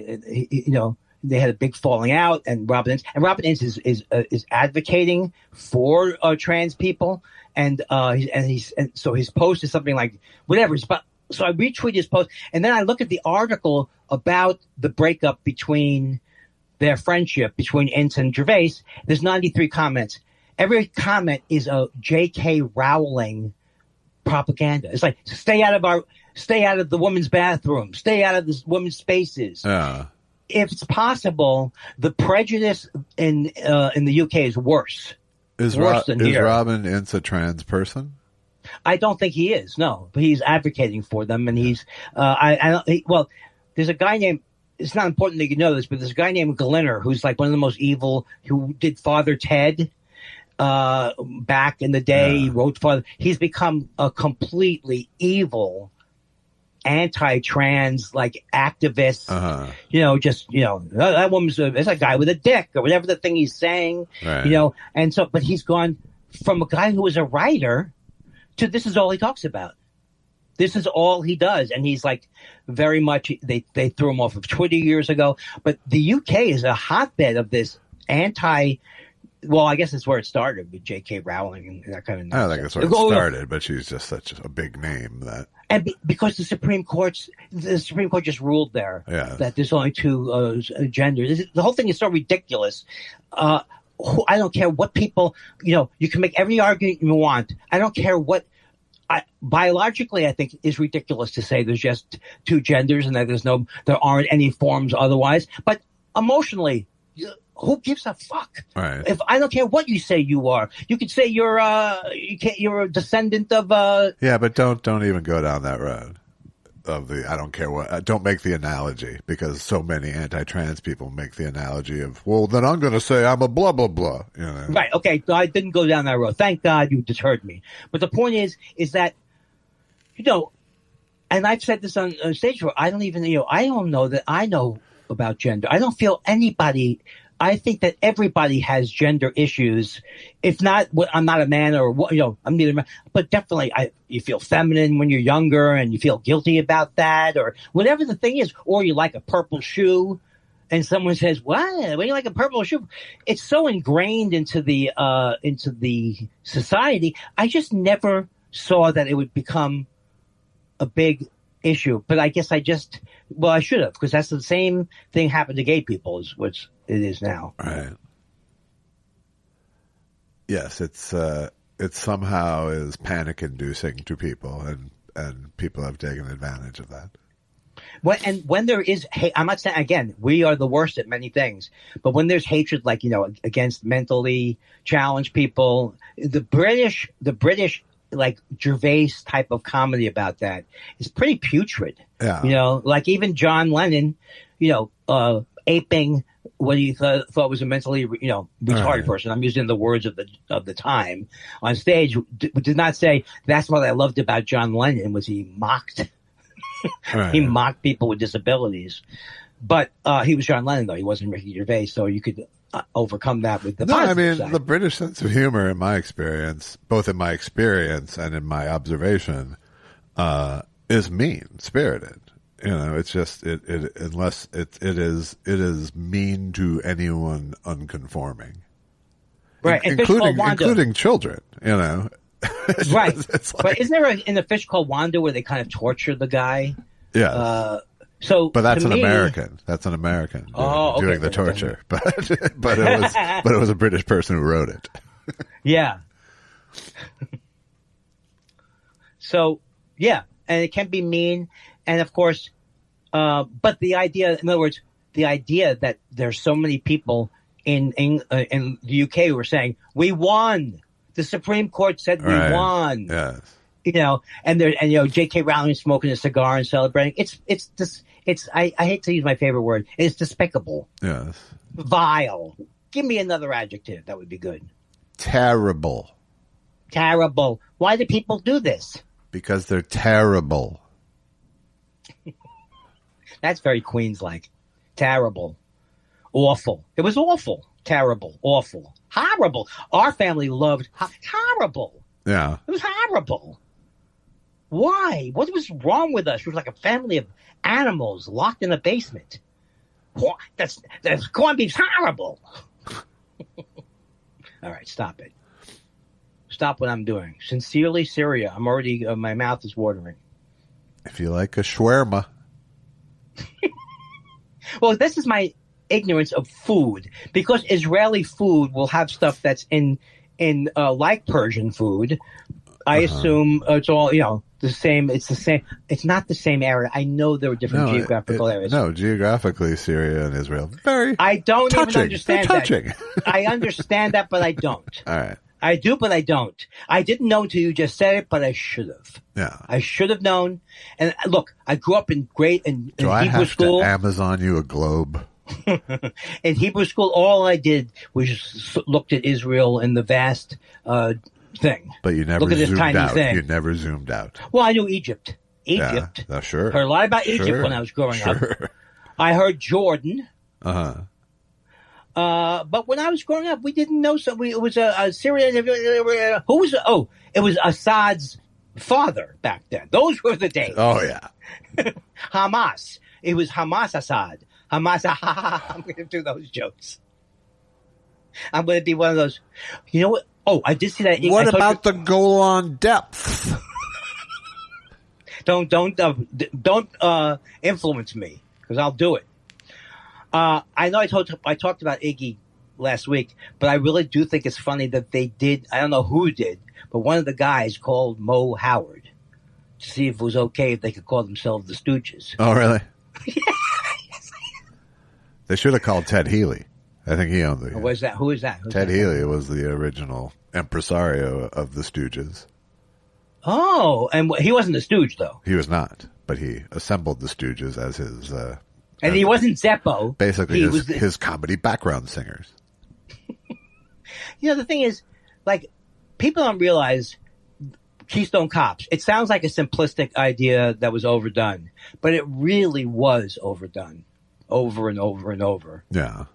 they had a big falling out. And Robin Ince is advocating for trans people, and so his post is something like whatever. So I retweet his post, and then I look at the article about the breakup between their friendship between Ince and Gervais. There's 93 comments. Every comment is a J.K. Rowling propaganda. It's like stay out of the women's bathroom, stay out of the women's spaces. Yeah. If it's possible, the prejudice in the UK is worse. Is Robin Ince a trans person? I don't think he is. No, but he's advocating for them, and he's. There's a guy named. It's not important that you know this, but there's a guy named Glinner who's like one of the most evil. Who did Father Ted back in the day? Yeah. He wrote Father. He's become a completely evil, anti-trans like activist. That woman's it's a guy with a dick or whatever the thing he's saying. Right. And so, but he's gone from a guy who was a writer to this is all he talks about. This is all he does. And he's like very much, they threw him off of Twitter years ago. But the UK is a hotbed of this well, I guess it's where it started with J.K. Rowling and that kind of nonsense. I don't think that's where it started, but she's just such a big name that. And because the Supreme Court just ruled there that there's only two genders. The whole thing is so ridiculous. I don't care what people, you can make every argument you want. I don't care what. Biologically, I think is ridiculous to say there's just two genders and that there aren't any forms otherwise. But emotionally, who gives a fuck? Right. If I don't care what you say you are, you could say you're a descendant of. Yeah, but don't even go down that road. I don't care what. Don't make the analogy because so many anti-trans people make the analogy of, well, then I'm going to say I'm a blah blah blah. Right. Okay. So I didn't go down that road. Thank God you deterred me. But the point is that, and I've said this on stage where I don't even, I don't know that I know about gender. I don't feel anybody. I think that everybody has gender issues. If not, I'm not a man or I'm neither man, but definitely you feel feminine when you're younger and you feel guilty about that or whatever the thing is, or you like a purple shoe and someone says, what? When you like a purple shoe? It's so ingrained into the society. I just never saw that it would become a big issue, but I guess I should have, because that's the same thing happened to gay people, which it is now. Right. Yes, it somehow is panic inducing to people, and people have taken advantage of that. When there is hate, I'm not saying, again, we are the worst at many things, but when there's hatred, like, against mentally challenged people, the British, like Gervais type of comedy about that is pretty putrid. Yeah. Like even John Lennon, aping what he thought was a mentally, retarded person. I'm using the words of the time on stage. Did not say that's what I loved about John Lennon was he mocked. Right. He mocked people with disabilities, but he was John Lennon though. He wasn't Ricky Gervais, so you could overcome that with the positive side. The British sense of humor, in my experience, both in my experience and in my observation, is mean spirited. It's just unless it is mean to anyone unconforming, right? Including children. Right. It's like, but isn't there in a fish called Wanda where they kind of torture the guy? Yeah. But that's an American. That's an American doing the torture. But it was a British person who wrote it. Yeah. So yeah, and it can be mean, and of course, but the idea, in other words, the idea that there's so many people in the UK who are saying we won. The Supreme Court said we won. Yes. And J.K. Rowling smoking a cigar and celebrating. I hate to use my favorite word. It's despicable. Yes. Vile. Give me another adjective. That would be good. Terrible. Terrible. Why do people do this? Because they're terrible. That's very Queens-like. Terrible. Awful. It was awful. Terrible. Awful. Horrible. Our family loved horrible. Yeah. It was horrible. Why? What was wrong with us? We were like a family of animals locked in a basement. That's corned beef's horrible. All right, stop it. Stop what I'm doing. Sincerely, Syria. I'm already, my mouth is watering. If you like a shawarma. Well, this is my ignorance of food, because Israeli food will have stuff that's in like Persian food. I assume it's all, the same. It's the same. It's not the same area. I know there are different geographical areas. No, geographically, Syria and Israel. Very I don't touching. even understand touching. that. I understand that, but I don't. All right. I do, but I don't. I didn't know until you just said it, but I should have. Yeah. I should have known. And look, I grew up in in Do I Hebrew have school. to Amazon you a globe? In Hebrew school, all I did was just looked at Israel and the vast thing. But you never Look at this zoomed tiny out. thing. You never zoomed out. Well, I knew Egypt. Egypt. Yeah, sure. Heard a lot about Egypt when I was growing up. I heard Jordan. Uh-huh. But when I was growing up, we didn't know. So it was a Syrian. Who was? It was Assad's father back then. Those were the days. Oh yeah. Hamas. It was Hamas Assad. Hamas. I'm going to do those jokes. I'm going to be one of those. You know what? Oh, I did see that. What about the Golan Depths? Don't influence me because I'll do it. I know I talked about Iggy last week, but I really do think it's funny that they did. I don't know who did, but one of the guys called Mo Howard to see if it was okay if they could call themselves the Stooges. Oh, really? Yes. They should have called Ted Healy. I think he owned the. Who is that? Who's Ted that? Healy was the original impresario of the Stooges. Oh, and he wasn't a Stooge though. He was not, but he assembled the Stooges as his. And he wasn't Zeppo. Basically, his comedy background singers. The thing is, like, people don't realize Keystone Cops. It sounds like a simplistic idea that was overdone, but it really was overdone over and over and over. Yeah.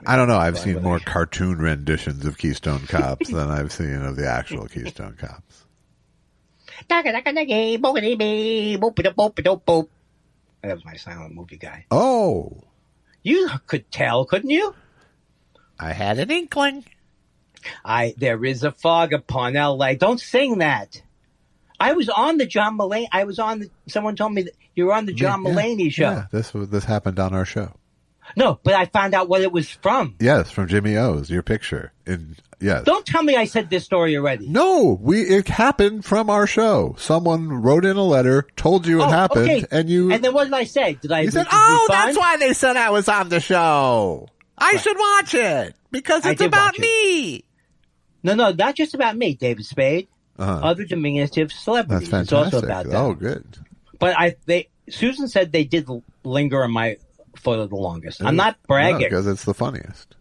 I don't know. I've seen more cartoon renditions of Keystone Cops than I've seen of the actual Keystone Cops. That was my silent movie guy. Oh. You could tell, couldn't you? I had an inkling. There is a fog upon L.A. Don't sing that. I was on the John Mulaney. Someone told me that you were on the John Mulaney show. Yeah, this happened on our show. No, but I found out what it was from. Yes, from Jimmy O's, your picture. Yes. Don't tell me I said this story already. No, it happened from our show. Someone wrote in a letter, told you it happened, okay. and you... And then what did I say? You said, that's why they said I was on the show. I should watch it, because it's about me. No, not just about me, David Spade. Other diminutive celebrities. That's fantastic. It's also about that. Oh, good. But Susan said they did linger on my photo the longest. I'm not bragging. Because it's the funniest.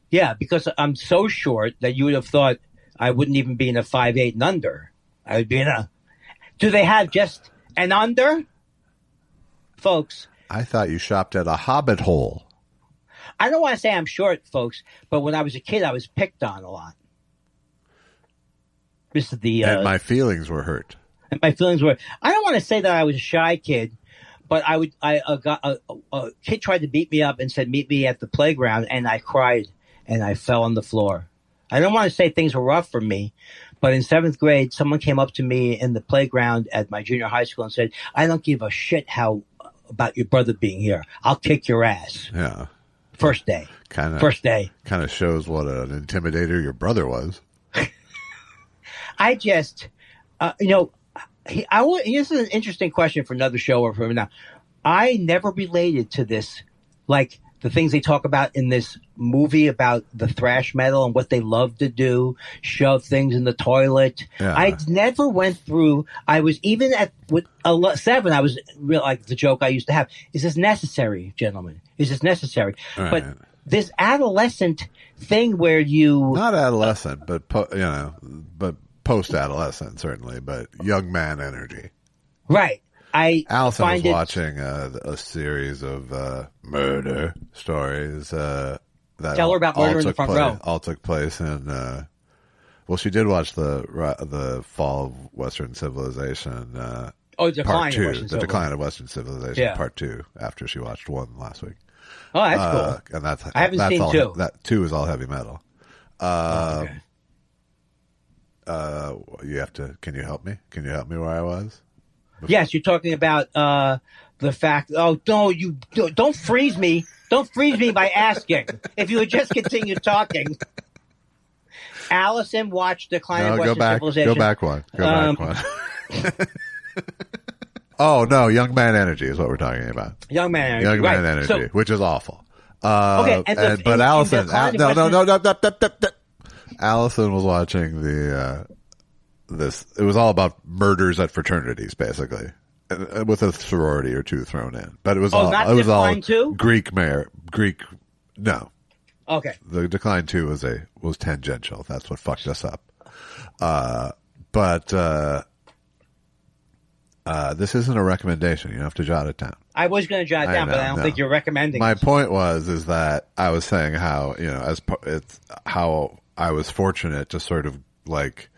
Yeah, because I'm so short that you would have thought I wouldn't even be in a 5'8" and under. I would be in a... Do they have just an under? Folks. I thought you shopped at a Hobbit hole. I don't want to say I'm short, folks, but when I was a kid, I was picked on a lot. This is the... and my feelings were hurt. And my feelings were... I don't want to say that I was a shy kid, but a kid tried to beat me up and said, meet me at the playground, and I cried, and I fell on the floor. I don't want to say things were rough for me, but in 7th grade, someone came up to me in the playground at my junior high school and said, I don't give a shit about your brother being here. I'll kick your ass. Yeah. First day. First day. Kind of shows what an intimidator your brother was. I just, this is an interesting question for another show or for now. I never related to this, like the things they talk about in this movie about the thrash metal and what they love to do, shove things in the toilet. Yeah. I never went through. I was even with 7. I was real like the joke I used to have. Is this necessary, gentlemen? Is this necessary? Right. But this adolescent thing where you not adolescent, but post-adolescent certainly, but young man energy. Right. Allison was watching a series of murder stories that tell her about Murder in the Front Row. All took place in. She did watch the fall of Western Civilization. Decline Part 2, of Western the decline of Western Civilization, Part 2. After she watched 1 last week. Oh, that's cool. And I haven't seen all, 2. That 2 is all heavy metal. Okay. You have to. Can you help me? Can you help me where I was? Yes, you're talking about the fact. Oh no, you don't freeze me. Don't freeze me by asking. If you would just continue talking. Allison watched Decline of No, Western Civilization. Go back one. Oh, no, Young Man Energy is what we're talking about. Young Man Energy. Young Man right. Energy, So, which is awful. okay, but Allison, no. Allison was watching this. It was all about murders at fraternities, basically, with a sorority or two thrown in. But it was all Greek. No. Okay. The Decline 2 was tangential. That's what fucked us up. This isn't a recommendation. You have to jot it down. I was going to jot it down, but I don't think you're recommending. My point is that I was saying how, it's how I was fortunate to sort of like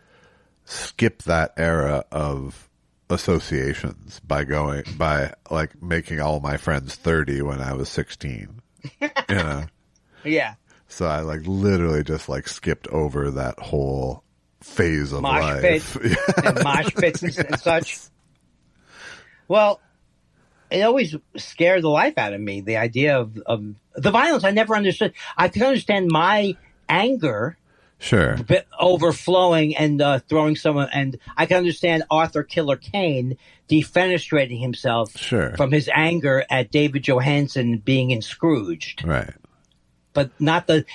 skip that era of associations by making all my friends 30 when I was 16. Yeah. So I literally just skipped over that whole phase of life. And mosh pits and such. Well, it always scared the life out of me, the idea of the violence. I never understood. I could understand my anger overflowing and throwing someone, and I can understand Arthur Killer Kane defenestrating himself from his anger at David Johansen being in Scrooged. Right. But not the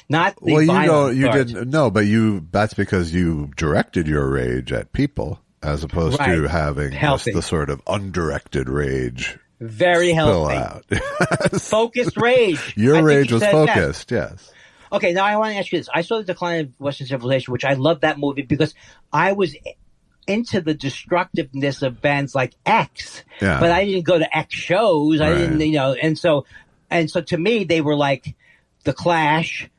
well, you didn't. No, but that's because you directed your rage at people as opposed to having just the sort of undirected rage. Very healthy. Out. Focused rage. Your rage was focused, yes. Okay, now I want to ask you this. I saw The Decline of Western Civilization, which I love that movie because I was into the destructiveness of bands like X, but I didn't go to X shows. I didn't, and so to me, they were like The Clash,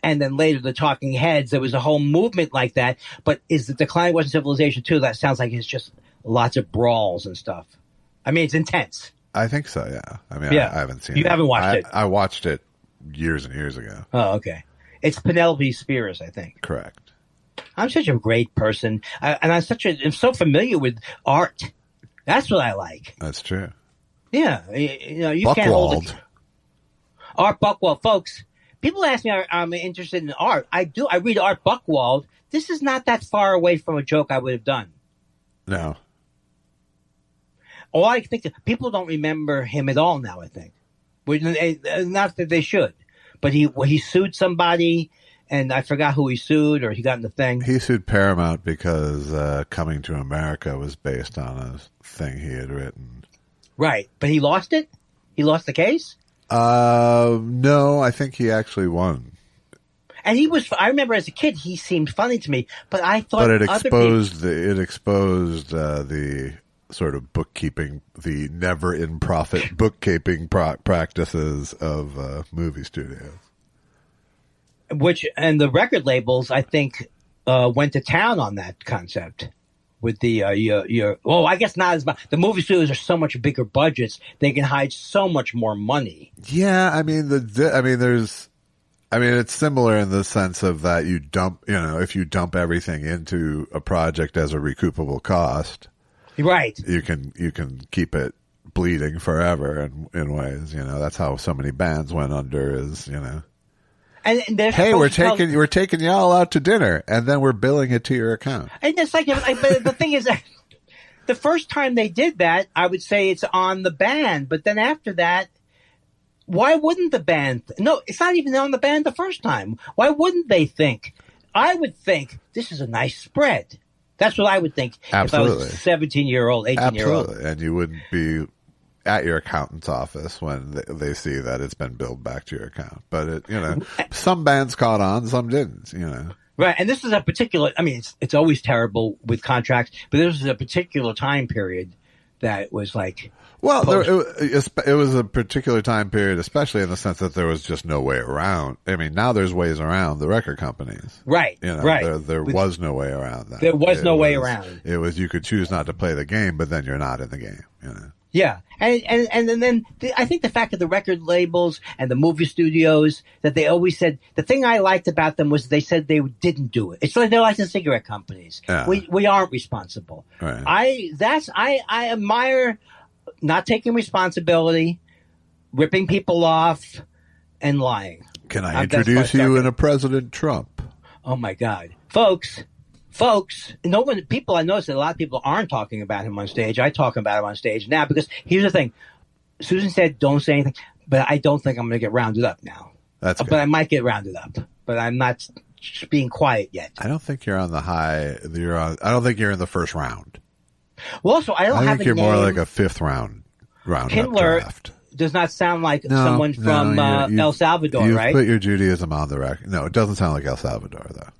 and then later the Talking Heads. There was a whole movement like that. But is The Decline of Western Civilization 2? That sounds like it's just lots of brawls and stuff. I mean, it's intense. I think so, yeah. I mean, I haven't seen it. You haven't watched it? I watched it years and years ago. Oh, okay. It's Penelope Spears, I think. Correct. I'm such a great person. And I'm so familiar with art. That's what I like. That's true. Yeah. You can't hold it. Art Buchwald, folks. People ask me I'm interested in art. I do. I read Art Buchwald. This is not that far away from a joke I would have done. No. All I think people don't remember him at all now. I think, not that they should, but he sued somebody, and I forgot who he sued, or he got in the thing. He sued Paramount because Coming to America was based on a thing he had written. Right, but he lost it. He lost the case. No, I think he actually won. And I remember as a kid, he seemed funny to me, but I thought. But it exposed the sort of bookkeeping, the never in profit bookkeeping practices of movie studios. And the record labels, I think, went to town on that concept. With the I guess not as much. The movie studios are so much bigger budgets; they can hide so much more money. Yeah, I mean, it's similar in the sense of that you dump, if you dump everything into a project as a recoupable cost, right? You can keep it bleeding forever in ways. That's how so many bands went under. And hey, we're taking y'all out to dinner, and then we're billing it to your account. And it's but the thing is that the first time they did that, I would say it's on the band. But then after that, why wouldn't the band? No, it's not even on the band the first time. Why wouldn't they think? I would think this is a nice spread. That's what I would think. Absolutely. If I was a 17-year-old, 18-year-old. Absolutely, and you wouldn't be at your accountant's office when they see that it's been billed back to your account. But some bands caught on, some didn't. Right, and this is a particular. I mean, it's always terrible with contracts, but this is a particular time period that was like. Well, it was a particular time period, especially in the sense that there was just no way around. I mean, now there's ways around the record companies. Right, right. There was no way around that. There was no way around. It was you could choose not to play the game, but then you're not in the game. Yeah, and then I think the fact that the record labels and the movie studios that they always said the thing I liked about them was they said they didn't do it. It's like they're like the cigarette companies. Yeah. We aren't responsible. Right. I admire not taking responsibility, ripping people off, and lying. Can I introduce you in a President Trump? Oh my God, folks. No one. People. I noticed that a lot of people aren't talking about him on stage. I talk about him on stage now because here's the thing. Susan said, "Don't say anything," but I don't think I'm going to get rounded up now. That's good. But I might get rounded up. But I'm not being quiet yet. I don't think you're on the high. I don't think you're in the first round. Well, also, I think you're more like a fifth round Kindler draft. Does not sound like someone from El Salvador, you've right? Put your Judaism on the record. No, it doesn't sound like El Salvador, though.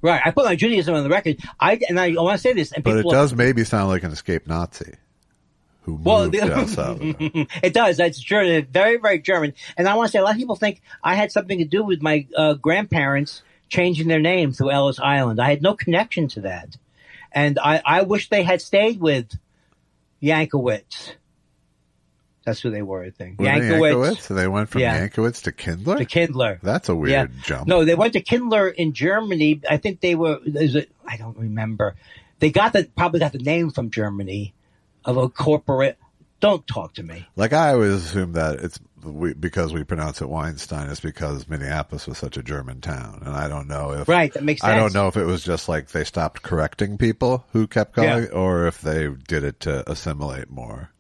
Right. I put my Judaism on the record. I want to say this. And but it does maybe sound like an escaped Nazi who moved to El Salvador. It does. That's German. Very, very German. And I want to say a lot of people think I had something to do with my grandparents changing their name to Ellis Island. I had no connection to that. And I wish they had stayed with Yankowitz. That's who they were, I think. Yankowitz? So they went from Yankowitz to Kindler? To Kindler. That's a weird jump. No, they went to Kindler in Germany. I think they were, I don't remember. They probably got the name from Germany of a corporate. Don't talk to me. Like I always assume that it's because we pronounce it Weinstein, it's because Minneapolis was such a German town. And I don't know if. Right, that makes sense. I don't know if it was just like they stopped correcting people who kept calling or if they did it to assimilate more.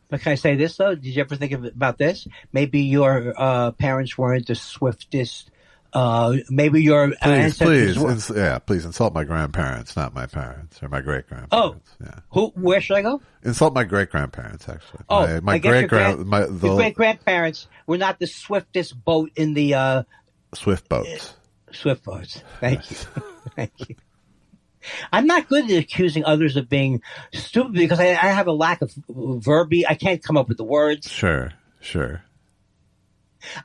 But can I say this, though? Did you ever think about this? Maybe your parents weren't the swiftest. Maybe your ancestors were. Please insult my grandparents, not my parents or my great-grandparents. Oh, yeah. Where should I go? Insult my great-grandparents, actually. Oh, my great-grandparents were not the swiftest boat in the... Swift boats. Swift boats. Thank you. Thank you. I'm not good at accusing others of being stupid because I have a lack of verbi. I can't come up with the words. Sure.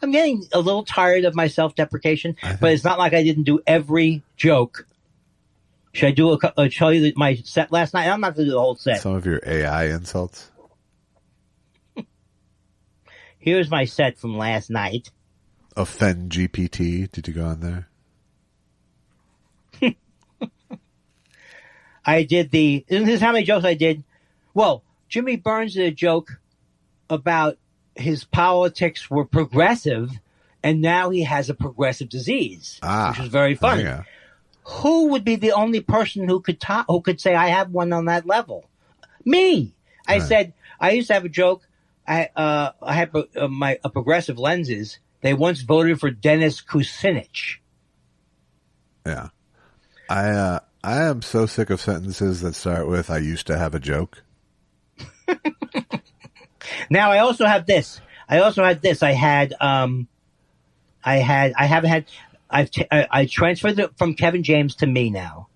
I'm getting a little tired of my self-deprecation, but it's not like I didn't do every joke. Should I show you my set last night? I'm not going to do the whole set. Some of your AI insults. Here's my set from last night. Offend GPT. Did you go on there? I did this is how many jokes I did. Well, Jimmy Burns did a joke about his politics were progressive, and now he has a progressive disease, which is very funny. Yeah. Who would be the only person who could say I have one on that level? Me. I said I used to have a joke. I had a progressive lenses. They once voted for Dennis Kucinich. Yeah, I am so sick of sentences that start with "I used to have a joke." Now I also have this. I transferred it from Kevin James to me now.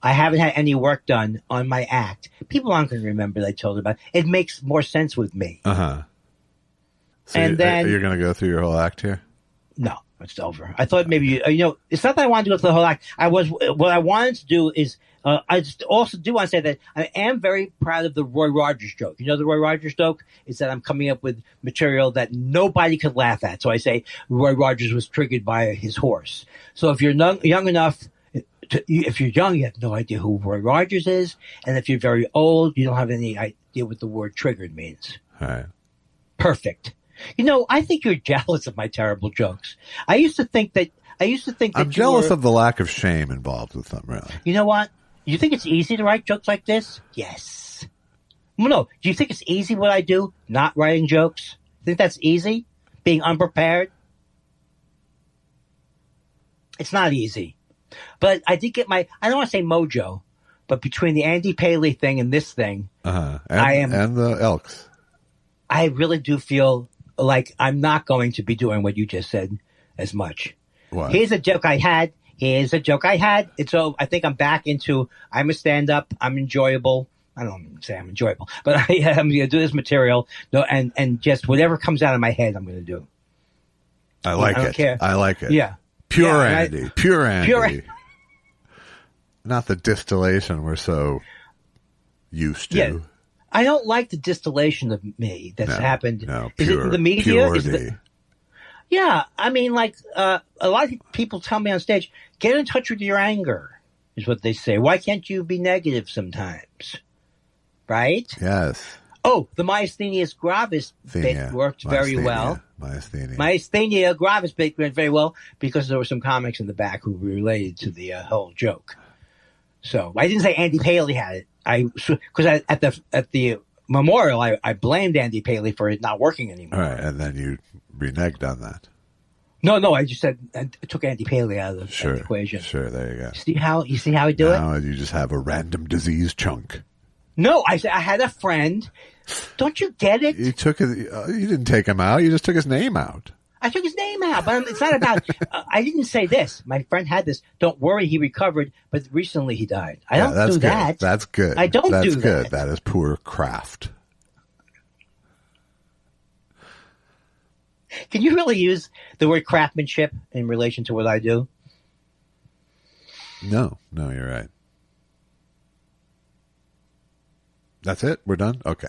I haven't had any work done on my act. People aren't going to remember that I told about it. It makes more sense with me. So and then you're going to go through your whole act here? No, it's over. I thought maybe it's not that I wanted to go through the whole act. What I wanted to do is I just also do want to say that I am very proud of the Roy Rogers joke. You know, the Roy Rogers joke is that I'm coming up with material that nobody could laugh at. So I say Roy Rogers was triggered by his horse. So if you're young enough, if you're young, you have no idea who Roy Rogers is. And if you're very old, you don't have any idea what the word triggered means. All right. Perfect. You know, I think you're jealous of my terrible jokes. I used to think that I'm jealous of the lack of shame involved with them, really. You know what? You think it's easy to write jokes like this? Yes. Well, no. Do you think it's easy what I do? Not writing jokes? Think that's easy? Being unprepared? It's not easy. But I did get I don't want to say mojo, but between the Andy Paley thing and this thing, and the Elks. I really do feel like I'm not going to be doing what you just said as much. What? Here's a joke I had. I think I'm back into, I'm a stand-up. I'm enjoyable. I don't say I'm enjoyable, but I'm going to do this material. And just whatever comes out of my head, I'm going to do. I don't care. I like it. Yeah. Pure Andy. Not the distillation we're so used to. Yeah. I don't like the distillation of me that's happened. No, is it in the media? Yeah, I mean, like a lot of people tell me on stage, get in touch with your anger, is what they say. Why can't you be negative sometimes? Right? Yes. Oh, the myasthenia gravis bit worked very well. Myasthenia gravis went very well because there were some comics in the back who related to the whole joke. So I didn't say Andy Paley had it. Because at the memorial, I blamed Andy Paley for it not working anymore. All right, and then you reneged on that. No, I just said I took Andy Paley out of the equation. Sure, there you go. You see how I do it? Now you just have a random disease chunk. No, I said I had a friend. Don't you get it? You took you didn't take him out. You just took his name out. I took his name out, but it's not about. I didn't say this. My friend had this. Don't worry, he recovered, but recently he died. I don't do that. That's good. I don't do that. That's good. That is poor craft. Can you really use the word craftsmanship in relation to what I do? No, you're right. That's it? We're done? Okay.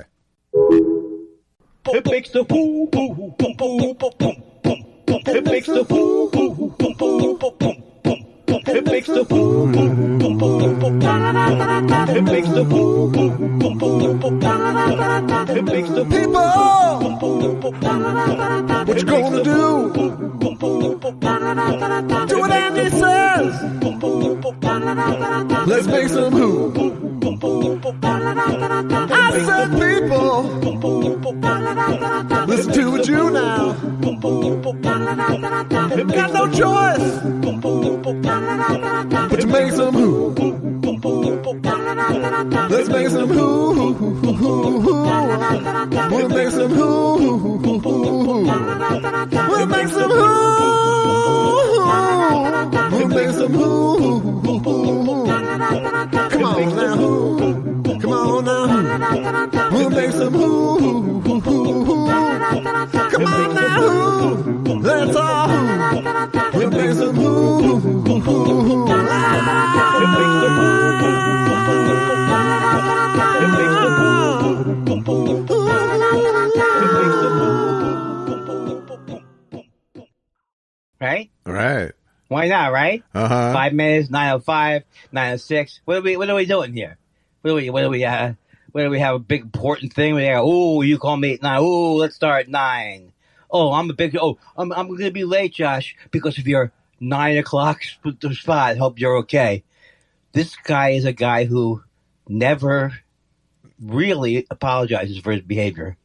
It makes the boom, boom, boom, boom, boom, boom, boom. It makes the boom, boom, boom, boom, boom, boom. It makes the boom, boom, boom, boom, boom. It makes the boom, boom, boom, boom, boom. It makes the people. What you gonna do? Do what Andy says. Let's make some who. I said people. Listen to what you now. Got no choice. But you make some who. Let's make some who. We'll make some who. We'll make some who. We'll make some who. Come on now. Come on now. We'll make some who. Come on now. Let's all. We'll make some who. Right? Why not, right? 5 minutes, 9:05, 9:06. What are we doing here? What do we have a big important thing? Oh, you call me at 9. Oh, let's start at 9. Oh, I'm going to be late, Josh, because of your 9 o'clock spot. Hope you're okay. This guy is a guy who never really apologizes for his behavior.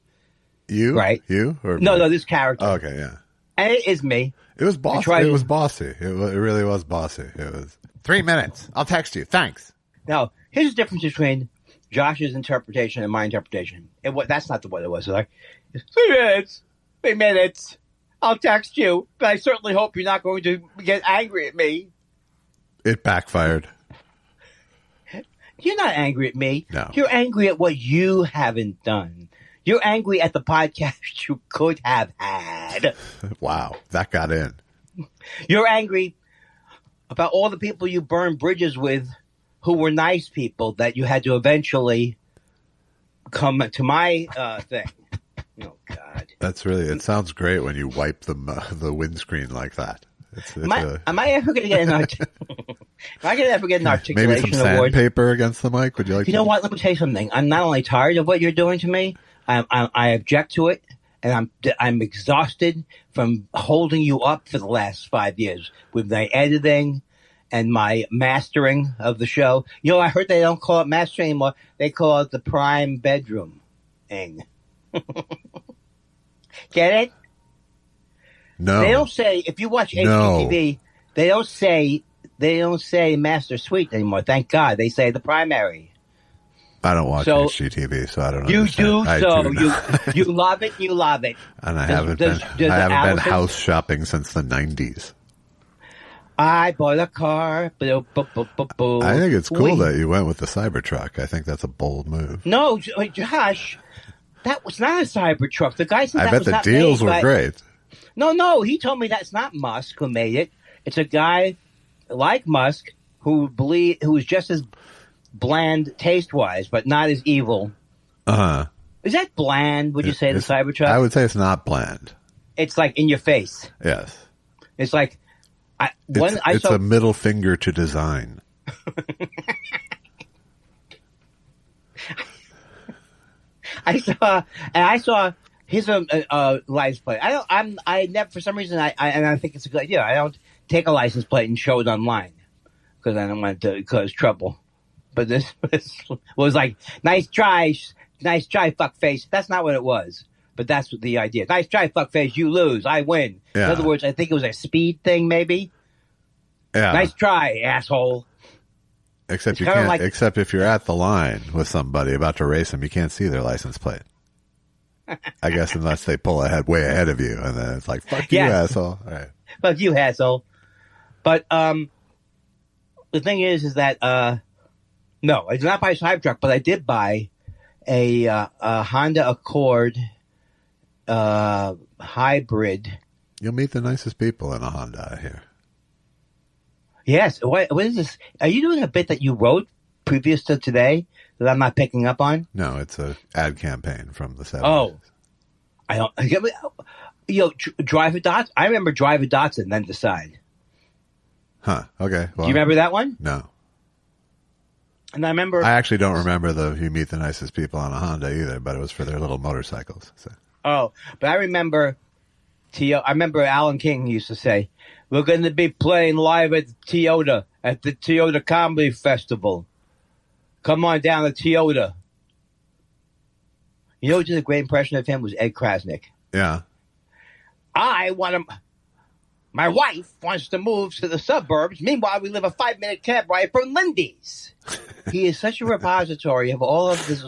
You? Right? You? Or no, this character. Oh, okay, yeah. And it is me. It was bossy. It was bossy. It really was bossy. It was 3 minutes. I'll text you. Thanks. Now, here's the difference between Josh's interpretation and my interpretation. That's not what it was. Like, 3 minutes. 3 minutes. I'll text you, but I certainly hope you're not going to get angry at me. It backfired. You're not angry at me. No. You're angry at what you haven't done. You're angry at the podcast you could have had. Wow, that got in. You're angry about all the people you burned bridges with who were nice people that you had to eventually come to my thing. Oh, God. That's really, it sounds great when you wipe the windscreen like that. Am I ever going to get an articulation maybe some award? Sandpaper against the mic? Would you like? You know what? Let me tell you something. I'm not only tired of what you're doing to me, I object to it, and I'm exhausted from holding you up for the last 5 years with my editing and my mastering of the show. You know, I heard they don't call it mastering anymore. They call it the prime bedroom thing. Get it? No. They don't say, if you watch HGTV, they don't say master suite anymore. Thank God. They say the primary. I don't watch HGTV, so I don't know. You do, you love it, you love it. And I haven't been house shopping since the 90s. I bought a car. I think it's cool that you went with the Cybertruck. I think that's a bold move. No, Josh, that was not a Cybertruck. The guy said I bet the deals were great. No, he told me that's not Musk who made it. It's a guy like Musk who is just as bland taste-wise, but not as evil. Is that bland, would you say, the Cybertruck? I would say it's not bland. It's like in your face. Yes. It's like... It's a middle finger to design. I saw Here's a license plate. I never, for some reason, I think it's a good idea. I don't take a license plate and show it online because I don't want to cause trouble. But this was like, nice try, fuckface. That's not what it was. But that's the idea. Nice try, fuckface. You lose. I win. Yeah. In other words, I think it was a speed thing, maybe. Yeah. Nice try, asshole. Except you can't. Except if you're at the line with somebody about to race them, you can't see their license plate. I guess unless they pull way ahead of you, and then it's like, "Fuck you, asshole!" All right. Fuck you, asshole. But the thing is that no, I did not buy a Cybertruck, but I did buy a Honda Accord hybrid. You'll meet the nicest people in a Honda here. Yes. What is this? Are you doing a bit that you wrote previous to today that I'm not picking up on? No, it's a ad campaign from the 70s. Oh, I don't. Drive a Dotson. I remember Drive a Dotson, then decide. Huh. Okay. Well, do you remember that one? No. And I remember. I actually don't remember you meet the nicest people on a Honda either, but it was for their little motorcycles. So. Oh, but I remember. I remember Alan King used to say, "We're going to be playing live at the Toyota Comedy Festival. Come on down to Toyota." You know who did a great impression of him was Ed Krasnick. Yeah. My wife wants to move to the suburbs. Meanwhile, we live a 5-minute cab ride from Lindy's. He is such a repository of all of this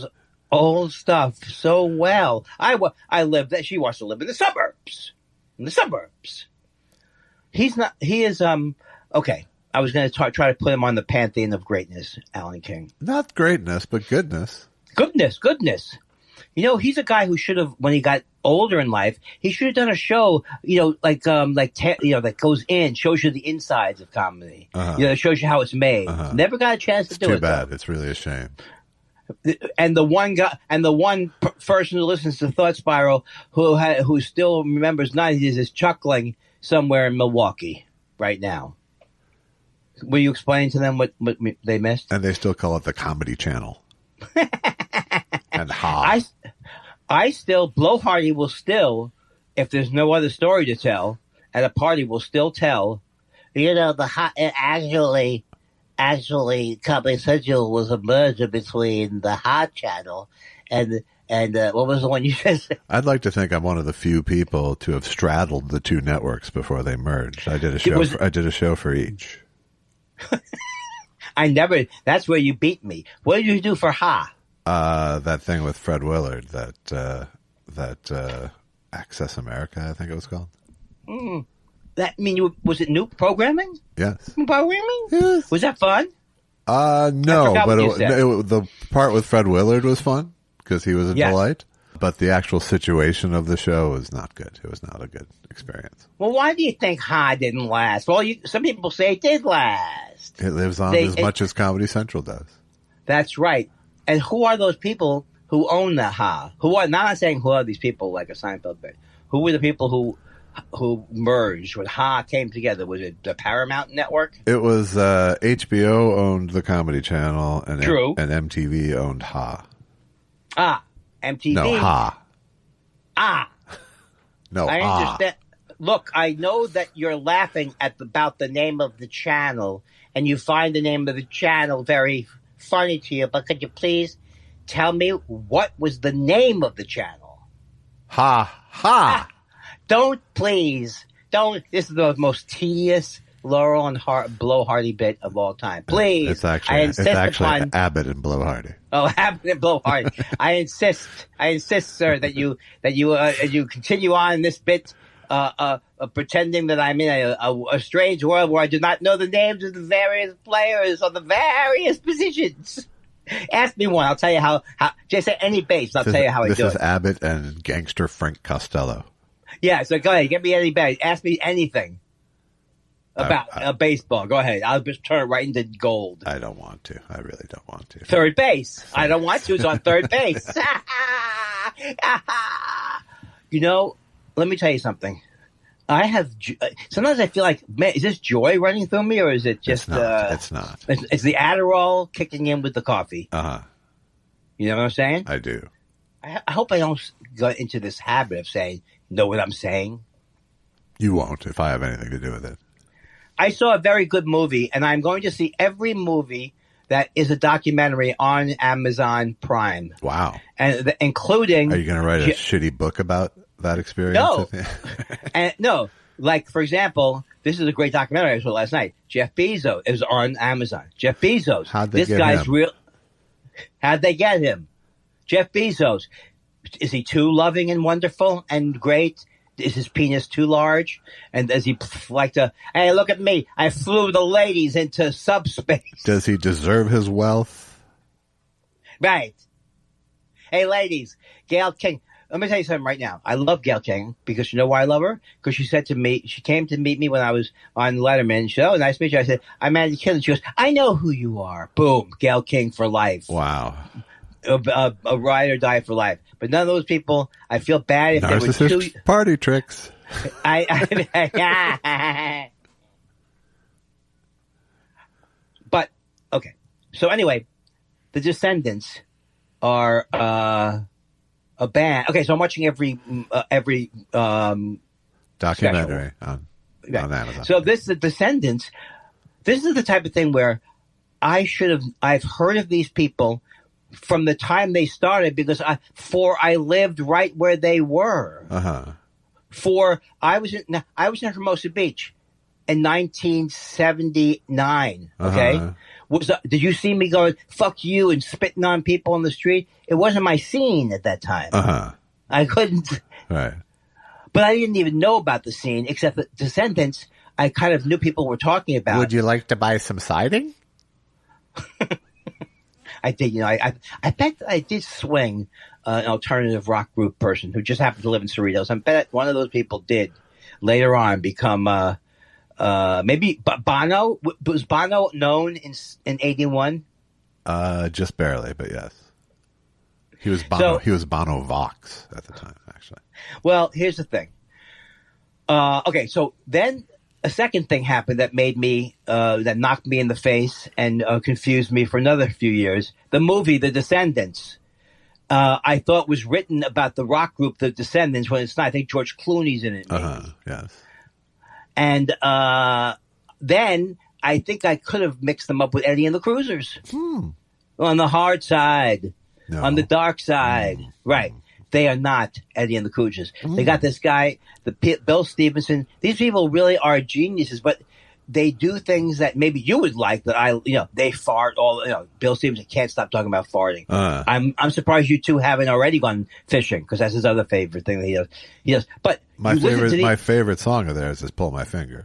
old stuff so well. I live that she wants to live in the suburbs. In the suburbs. He's not. He is. Okay. I was going to try to put him on the pantheon of greatness, Alan King. Not greatness, but goodness. Goodness. You know, he's a guy who should have, when he got older in life, he should have done a show, that goes in, shows you the insides of comedy. Uh-huh. Shows you how it's made. Uh-huh. Never got a chance to do it. Too bad. It's really a shame. And the one person who listens to Thought Spiral who still remembers 90s is chuckling somewhere in Milwaukee right now. Will you explain to them what they missed? And they still call it the Comedy Channel. And ha. I still, Blowhardy will still, if there's no other story to tell, at a party will still tell, actually Comedy Central was a merger between the Hot Channel and what was the one you said? I'd like to think I'm one of the few people to have straddled the two networks before they merged. I did a show for each. That's where you beat me. What did you do for Ha? That thing with Fred Willard, that Access America, I think it was called. Was it new programming? Yes. Programming? Yes. Was that fun? No, but the part with Fred Willard was fun because he was a delight. But the actual situation of the show was not good. It was not a good experience. Well, why do you think Ha didn't last? Well, some people say it did last. It lives on as much as Comedy Central does. That's right. And who are those people who own the Ha? Not saying who are these people like a Seinfeld bit. Who were the people who merged when Ha came together? Was it the Paramount Network? It was HBO owned the Comedy Channel, and True. And MTV owned Ha. MTV. No, Ha. No, I understand. Look, I know that you're laughing about the name of the channel, and you find the name of the channel very funny to you, but could you please tell me what was the name of the channel? Ha. Don't. This is the most tedious Laurel and Blowhardy bit of all time. Please. It's actually Abbott and Blowhardy. Oh, Abbott and Blowhardy. I insist, sir, that you continue on this bit, pretending that I'm in a strange world where I do not know the names of the various players on the various positions. Ask me one. I'll tell you how just say any base. I'll tell you how I do it. This is Abbott and gangster Frank Costello. Yeah, so go ahead. Give me any base. Ask me anything about baseball. Go ahead. I'll just turn it right into gold. I don't want to. I really don't want to. Third base. I don't want to. It's on third base. Let me tell you something. Sometimes I feel like, man, is this joy running through me, or is it just? It's not. It's the Adderall kicking in with the coffee. Uh huh. You know what I'm saying? I do. I hope I don't go into this habit of saying, know what I'm saying? You won't if I have anything to do with it. I saw a very good movie, and I'm going to see every movie that is a documentary on Amazon Prime. Wow. And including... Are you going to write a shitty book about that experience? No. And no. Like, for example, this is a great documentary I saw last night. Jeff Bezos is on Amazon. Jeff Bezos. How'd they get him? How'd they get him? Jeff Bezos. Is he too loving and wonderful and great? Is his penis too large? And does he like to, hey, look at me. I flew the ladies into subspace. Does he deserve his wealth? Right. Hey, ladies, Gail King. Let me tell you something right now. I love Gail King because you know why I love her? Because she said to me, she came to meet me when I was on Letterman. She said, oh, nice to meet you. I said, I'm Andy Kindler. She goes, I know who you are. Boom. Gail King for life. Wow. A ride or die for life. But none of those people, I feel bad if they were too... party tricks. But, okay. So anyway, the Descendants are a band. Okay, so I'm watching every documentary on Amazon. So this is the Descendants. This is the type of thing where I've heard of these people from the time they started because I lived right where they were. I was in Hermosa Beach in 1979. Okay, did you see me going fuck you and spitting on people on the street? It wasn't my scene at that time. I couldn't. Right. But I didn't even know about the scene except the Descendants. I kind of knew people were talking about. Would you like to buy some siding? I did, I bet I did swing an alternative rock group person who just happened to live in Cerritos. I bet one of those people did later on become, maybe Bono. Was Bono known in 81? Just barely, but yes. He was Bono. He was Bono Vox at the time, actually. Well, here's the thing. Okay, so then a second thing happened that made me, that knocked me in the face and confused me for another few years. The movie, The Descendants, I thought was written about the rock group, The Descendants, when it's not. I think George Clooney's in it. Yes. And then I think I could have mixed them up with Eddie and the Cruisers. On the hard side. No. On the dark side. Right. They are not Eddie and the Cruisers. They got this guy, Bill Stevenson. These people really are geniuses, but they do things that maybe you would like. That they fart all. Bill Stevenson can't stop talking about farting. I'm surprised you two haven't already gone fishing because that's his other favorite thing that he does. He does. But my favorite song of theirs is "Pull My Finger."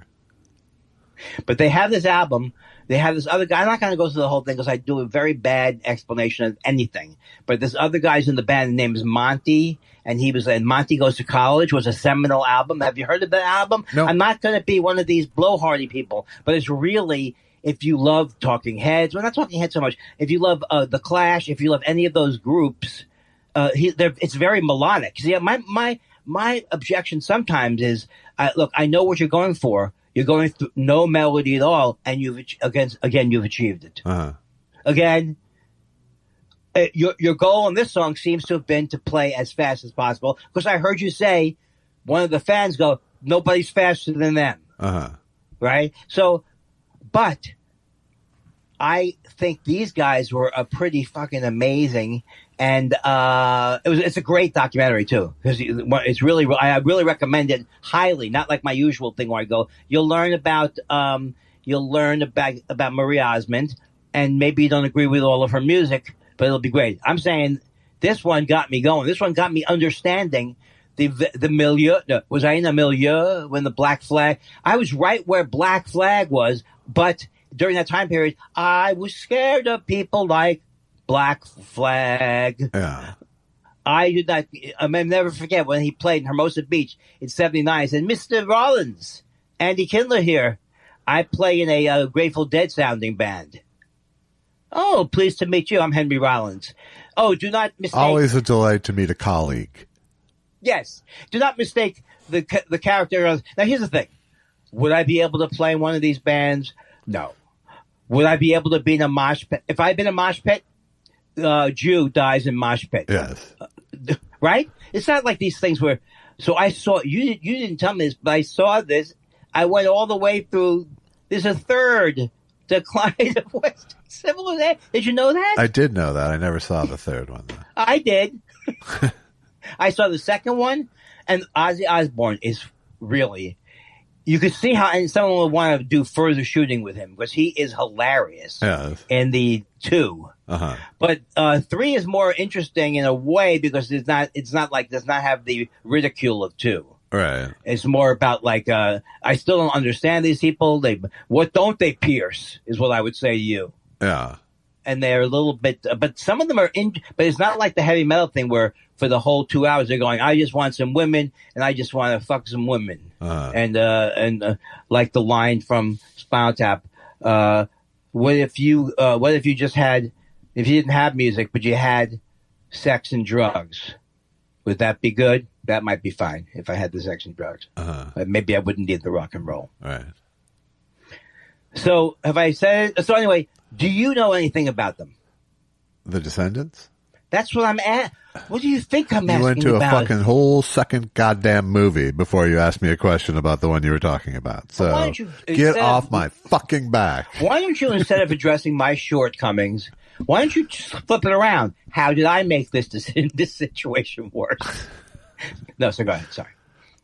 But they have this album. They have this other guy. I'm not going to go through the whole thing because I do a very bad explanation of anything. But this other guy's in the band. His name is Monty. And he was in Monty Goes to College was a seminal album. Have you heard of that album? No. I'm not going to be one of these blowhardy people. But it's really, if you love Talking Heads, well, not Talking Heads so much. If you love The Clash, if you love any of those groups, it's very melodic. See, my objection sometimes is, look, I know what you're going for. You're going through no melody at all, and you've achieved it. Again, your goal on this song seems to have been to play as fast as possible. Because I heard you say, one of the fans go, "Nobody's faster than them." Right? So, but I think these guys were a pretty fucking amazing. And it's a great documentary too, because it's really, I really recommend it highly. Not like my usual thing where I go, you'll learn about Marie Osmond, and maybe you don't agree with all of her music, but it'll be great. I'm saying this one got me going. This one got me understanding the milieu. Was I in a milieu when the Black Flag? I was right where Black Flag was, but during that time period, I was scared of people like Black Flag. Yeah. I did not. I'll never forget when he played in Hermosa Beach in '79. He said, "Mr. Rollins, Andy Kindler here. I play in a Grateful Dead sounding band." "Oh, pleased to meet you. I'm Henry Rollins." "Oh, do not mistake." Always a delight to meet a colleague. Yes. Do not mistake the character. Now, here's the thing. Would I be able to play in one of these bands? No. Would I be able to be in a mosh pit? If I had been in a mosh pit, Jew dies in mosh pit. Yes. right? It's not like these things where. So I saw you didn't tell me this, but I saw this. I went all the way through. There's a third decline of Western civilization. Did you know that? I did know that. I never saw the third one, though. I did. I saw the second one, and Ozzy Osbourne is really. You could see how, and someone would want to do further shooting with him because he is hilarious. In the 2. But 3 is more interesting in a way because it's not does not have the ridicule of 2. Right. It's more about like I still don't understand these people. What don't they pierce is what I would say to you. Yeah. And they're a little bit, but some of them are but it's not like the heavy metal thing where for the whole 2 hours they're going, I just want some women and I just want to fuck some women. And like the line from Spinal Tap, what if you just had, if you didn't have music, but you had sex and drugs, would that be good? That might be fine if I had the sex and drugs. Maybe I wouldn't need the rock and roll. Right. So have I said it? So anyway, do you know anything about them? The Descendants? That's what I'm at. What do you think I'm asking about? You went to a fucking whole second goddamn movie before you asked me a question about the one you were talking about. So why don't you, get off my fucking back. Why don't you, instead of addressing my shortcomings, why don't you just flip it around? How did I make this situation worse? No, so go ahead. Sorry.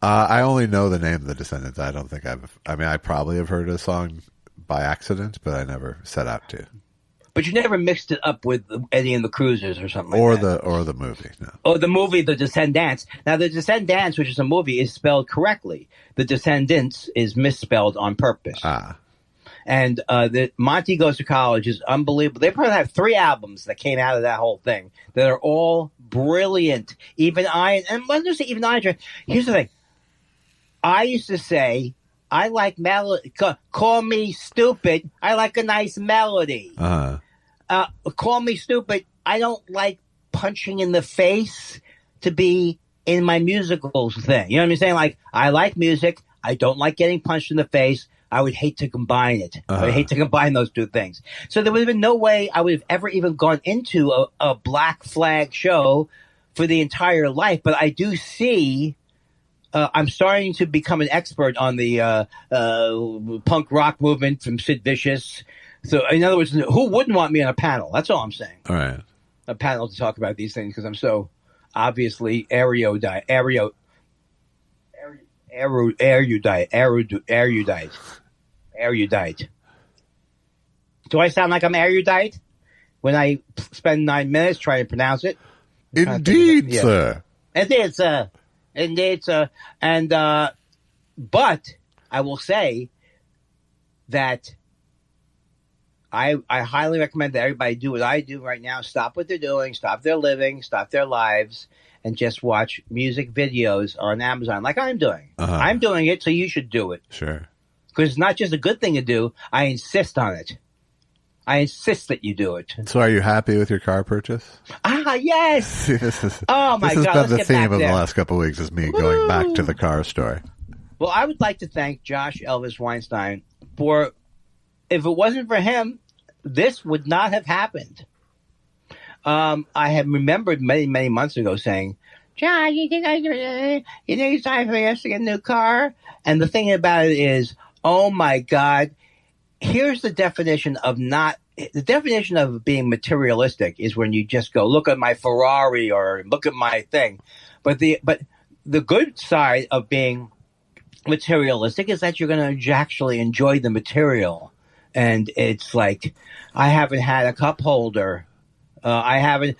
I only know the name of the Descendants. I don't think I probably have heard a song by accident, but I never set out to. But you never mixed it up with Eddie and the Cruisers or something or like that. Or the movie, no. Oh, the movie, The Descendants. Now, The Descendants, which is a movie, is spelled correctly. The Descendants is misspelled on purpose. And the Monty Goes to College is unbelievable. They probably have 3 albums that came out of that whole thing that are all brilliant. Even I, and let's just say even I, here's the thing. I used to say, I like melody. Call me stupid. I like a nice melody. Call me stupid. I don't like punching in the face to be in my musicals thing. You know what I'm saying? Like, I like music. I don't like getting punched in the face. I would hate to combine it. I would hate to combine those two things. So there would have been no way I would have ever even gone into a Black Flag show for the entire life. But I do see... I'm starting to become an expert on the punk rock movement from Sid Vicious. So, in other words, who wouldn't want me on a panel? That's all I'm saying. All right. A panel to talk about these things because I'm so obviously erudite. Do I sound like I'm erudite when I spend 9 minutes trying to pronounce it? Indeed, sir. Indeed, sir. Indeed, sir. And, but I will say that I highly recommend that everybody do what I do right now. Stop what they're doing, stop their living, stop their lives, and just watch music videos on Amazon like I'm doing. I'm doing it, so you should do it. Sure. Because it's not just a good thing to do. I insist on it. I insist that you do it. So are you happy with your car purchase? Yes. Oh, my God. This has been the theme of the there. last couple of weeks is me going back to the car story. Well, I would like to thank Josh Elvis Weinstein for, if it wasn't for him, this would not have happened. I had remembered many, many months ago saying, John, you think it's time for us to get a new car? And the thing about it is, oh, my God. Here's the definition of being materialistic is when you just go, look at my Ferrari or look at my thing. But the good side of being materialistic is that you're going to actually enjoy the material. And it's like, I haven't had a cup holder. I had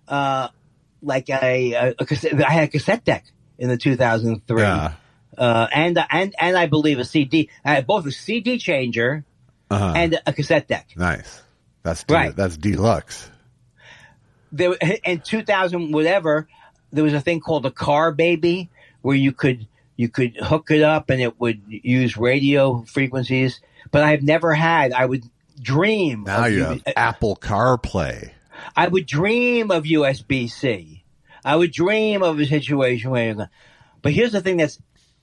a cassette deck in the 2003. Yeah. And I believe a CD, both a CD changer and a cassette deck. Nice. That's right. That's deluxe. There, in 2000, whatever, there was a thing called a Car Baby where you could hook it up and it would use radio frequencies. But I've never had. I would dream. Now you have Apple CarPlay. I would dream of USB-C. I would dream of a situation where. But here's the thing that's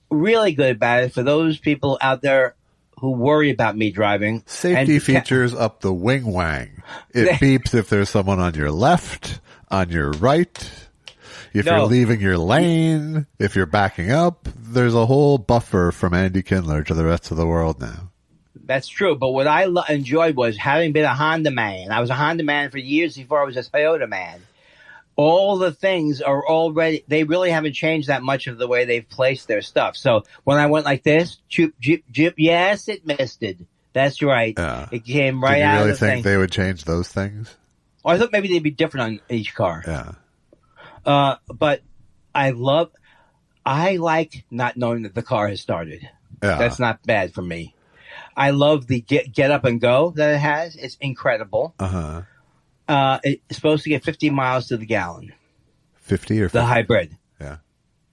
really good about it for those people out there who worry about me driving. Safety features up the wing wang. It beeps if there's someone on your left, on your right. if No. you're leaving your lane, if you're backing up, there's a whole buffer from Andy Kindler to the rest of the world now. That's true. But what I enjoyed was having been a Honda man. I was a Honda man for years before I was a Toyota man. All the things are already, they really haven't changed that much of the way they've placed their stuff. So when I went like this, chip, jip, jip, yes, it missed it. That's right. Yeah. It came right Did you out really of the think thing. they would change those things? Oh, I thought maybe they'd be different on each car. Yeah. But I like not knowing that the car has started. Yeah. That's not bad for me. I love the get up and go that it has. It's incredible. Uh-huh. It's supposed to get 50 miles to the gallon. 50 or 50? The hybrid. Yeah.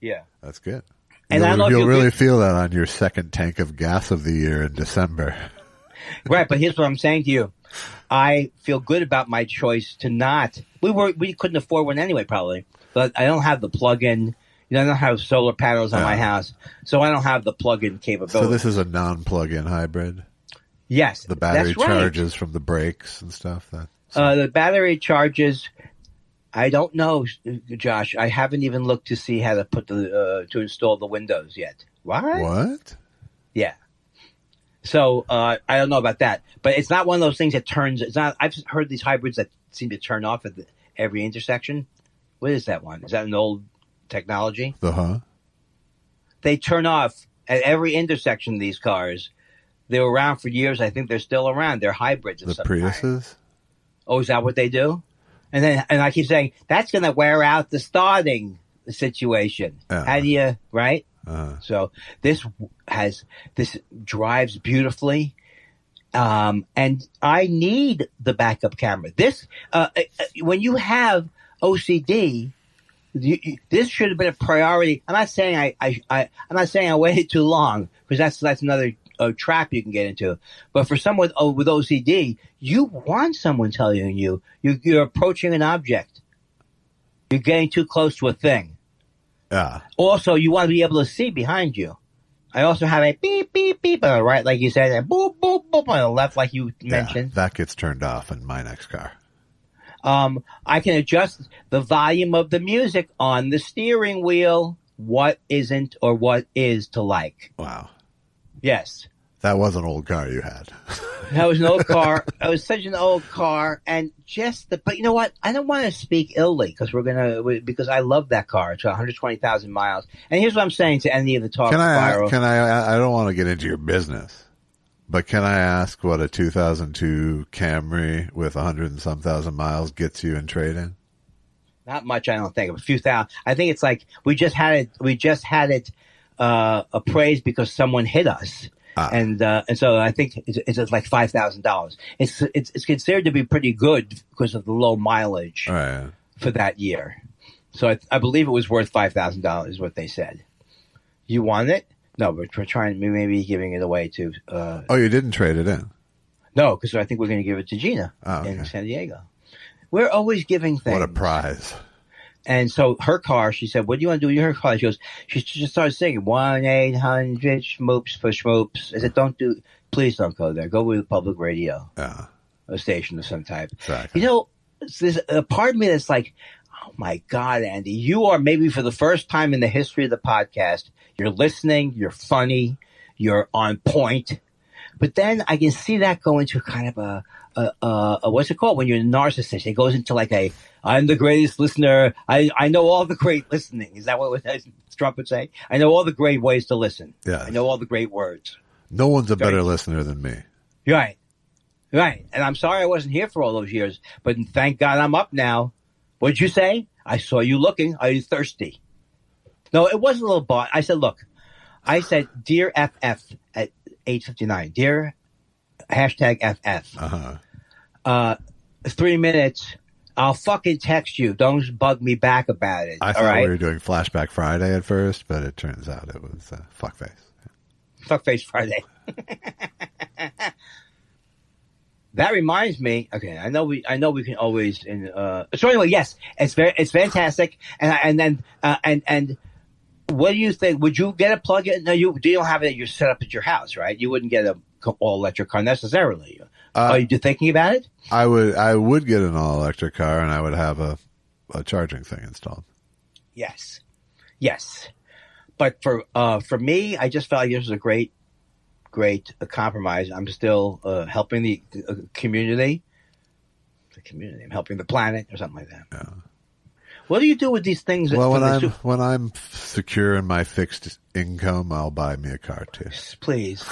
Yeah. That's good. And I don't know if you'll you'll really feel that on your second tank of gas of the year in December. Right, but here's what I'm saying to you. I feel good about my choice to not. We couldn't afford one anyway, probably. But I don't have the plug-in. I don't have solar panels on my house, so I don't have the plug-in capability. So this is a non-plug-in hybrid? Yes, The battery that's right. charges from the brakes and stuff? The battery charges, I don't know, Josh. I haven't even looked to see how to put to install the windows yet. What? Yeah. So I don't know about that, but it's not one of those things that turns. It's not. I've heard these hybrids that seem to turn off at every intersection. What is that one? Is that an old technology? They turn off at every intersection. These cars, they were around for years. I think they're still around. They're hybrids. The Priuses? Oh, is that what they do? And I keep saying that's going to wear out the starting situation. How do you right? So this drives beautifully, and I need the backup camera. This when you have OCD, this should have been a priority. I'm not saying I'm not saying I waited too long, because that's another trap you can get into. But for someone with OCD, you want someone telling you're approaching an object. You're getting too close to a thing. Yeah. Also, you want to be able to see behind you. I also have a beep, beep, beep on the right, like you said, and boop, boop, boop on the left, like you mentioned. That gets turned off in my next car. I can adjust the volume of the music on the steering wheel. What isn't or what is to like. Wow. Yes. That was an old car you had. That was an old car. It was such an old car, and but you know what? I don't want to speak illy because I love that car. It's 120,000 miles. And here's what I'm saying to any of the talk. I don't want to get into your business, but can I ask what a 2002 Camry with 100 and some thousand miles gets you in trade-in? Not much, I don't think. A few thousand. I think it's like we just had it appraised because someone hit us. And so I think it's like $5,000. It's considered to be pretty good because of the low mileage for that year. So I believe it was worth $5,000 is what they said. You want it? No, we're trying maybe giving it away to. Oh, you didn't trade it in? No, because I think we're going to give it to Gina in San Diego. We're always giving things. What a prize. And so her car, she said, what do you want to do with her car? She just started singing 1-800-SCHMOOPS for schmoops. I said, please don't go there. Go with public radio. Yeah. A station of some type. Exactly. There's a part of me that's like, oh my God, Andy, you are maybe for the first time in the history of the podcast, you're listening, you're funny, you're on point. But then I can see that go into kind of a what's it called when you're a narcissist? It goes into like I'm the greatest listener. I know all the great listening. Is that what Trump would say? I know all the great ways to listen. Yeah. I know all the great words. No one's a better listener than me. Right. And I'm sorry I wasn't here for all those years, but thank God I'm up now. What did you say? I saw you looking. Are you thirsty? No, it wasn't a little bot. I said, look, dear FF at 8:59. Dear #FF. 3 minutes. I'll fucking text you. Don't bug me back about it. I thought we were doing Flashback Friday at first, but it turns out it was Fuckface. Fuckface Friday. That reminds me. Okay, I know we can always. So anyway, yes, it's fantastic. And what do you think? Would you get a plug-in? No, you don't have it. You're set up at your house, right? You wouldn't get a all-electric car necessarily. Are you thinking about it? I would get an all-electric car, and I would have a charging thing installed. Yes. But for me, I just felt like this was a great compromise. I'm still helping the community. I'm helping the planet or something like that. Yeah. What do you do with these things? Well, when I'm secure in my fixed income, I'll buy me a car too. Please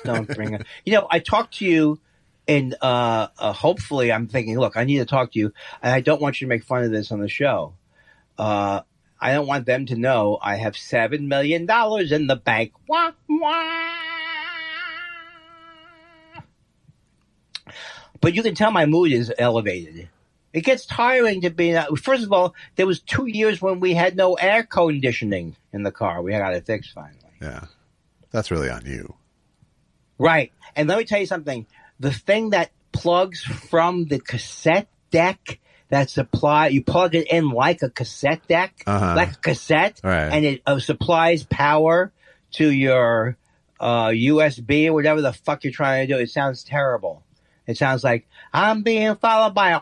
don't bring it. I talked to you, and hopefully, I'm thinking, look, I need to talk to you, and I don't want you to make fun of this on the show. I don't want them to know I have $7 million in the bank. Wah, wah. But you can tell my mood is elevated. It gets tiring to be. First of all, there was 2 years when we had no air conditioning in the car. We got it fixed finally. Yeah, that's really on you. Right. And let me tell you something. The thing that plugs from the cassette deck that you plug it in like a cassette deck, like a cassette, right. And it supplies power to your USB or whatever the fuck you're trying to do. It sounds terrible. It sounds like I'm being followed by a.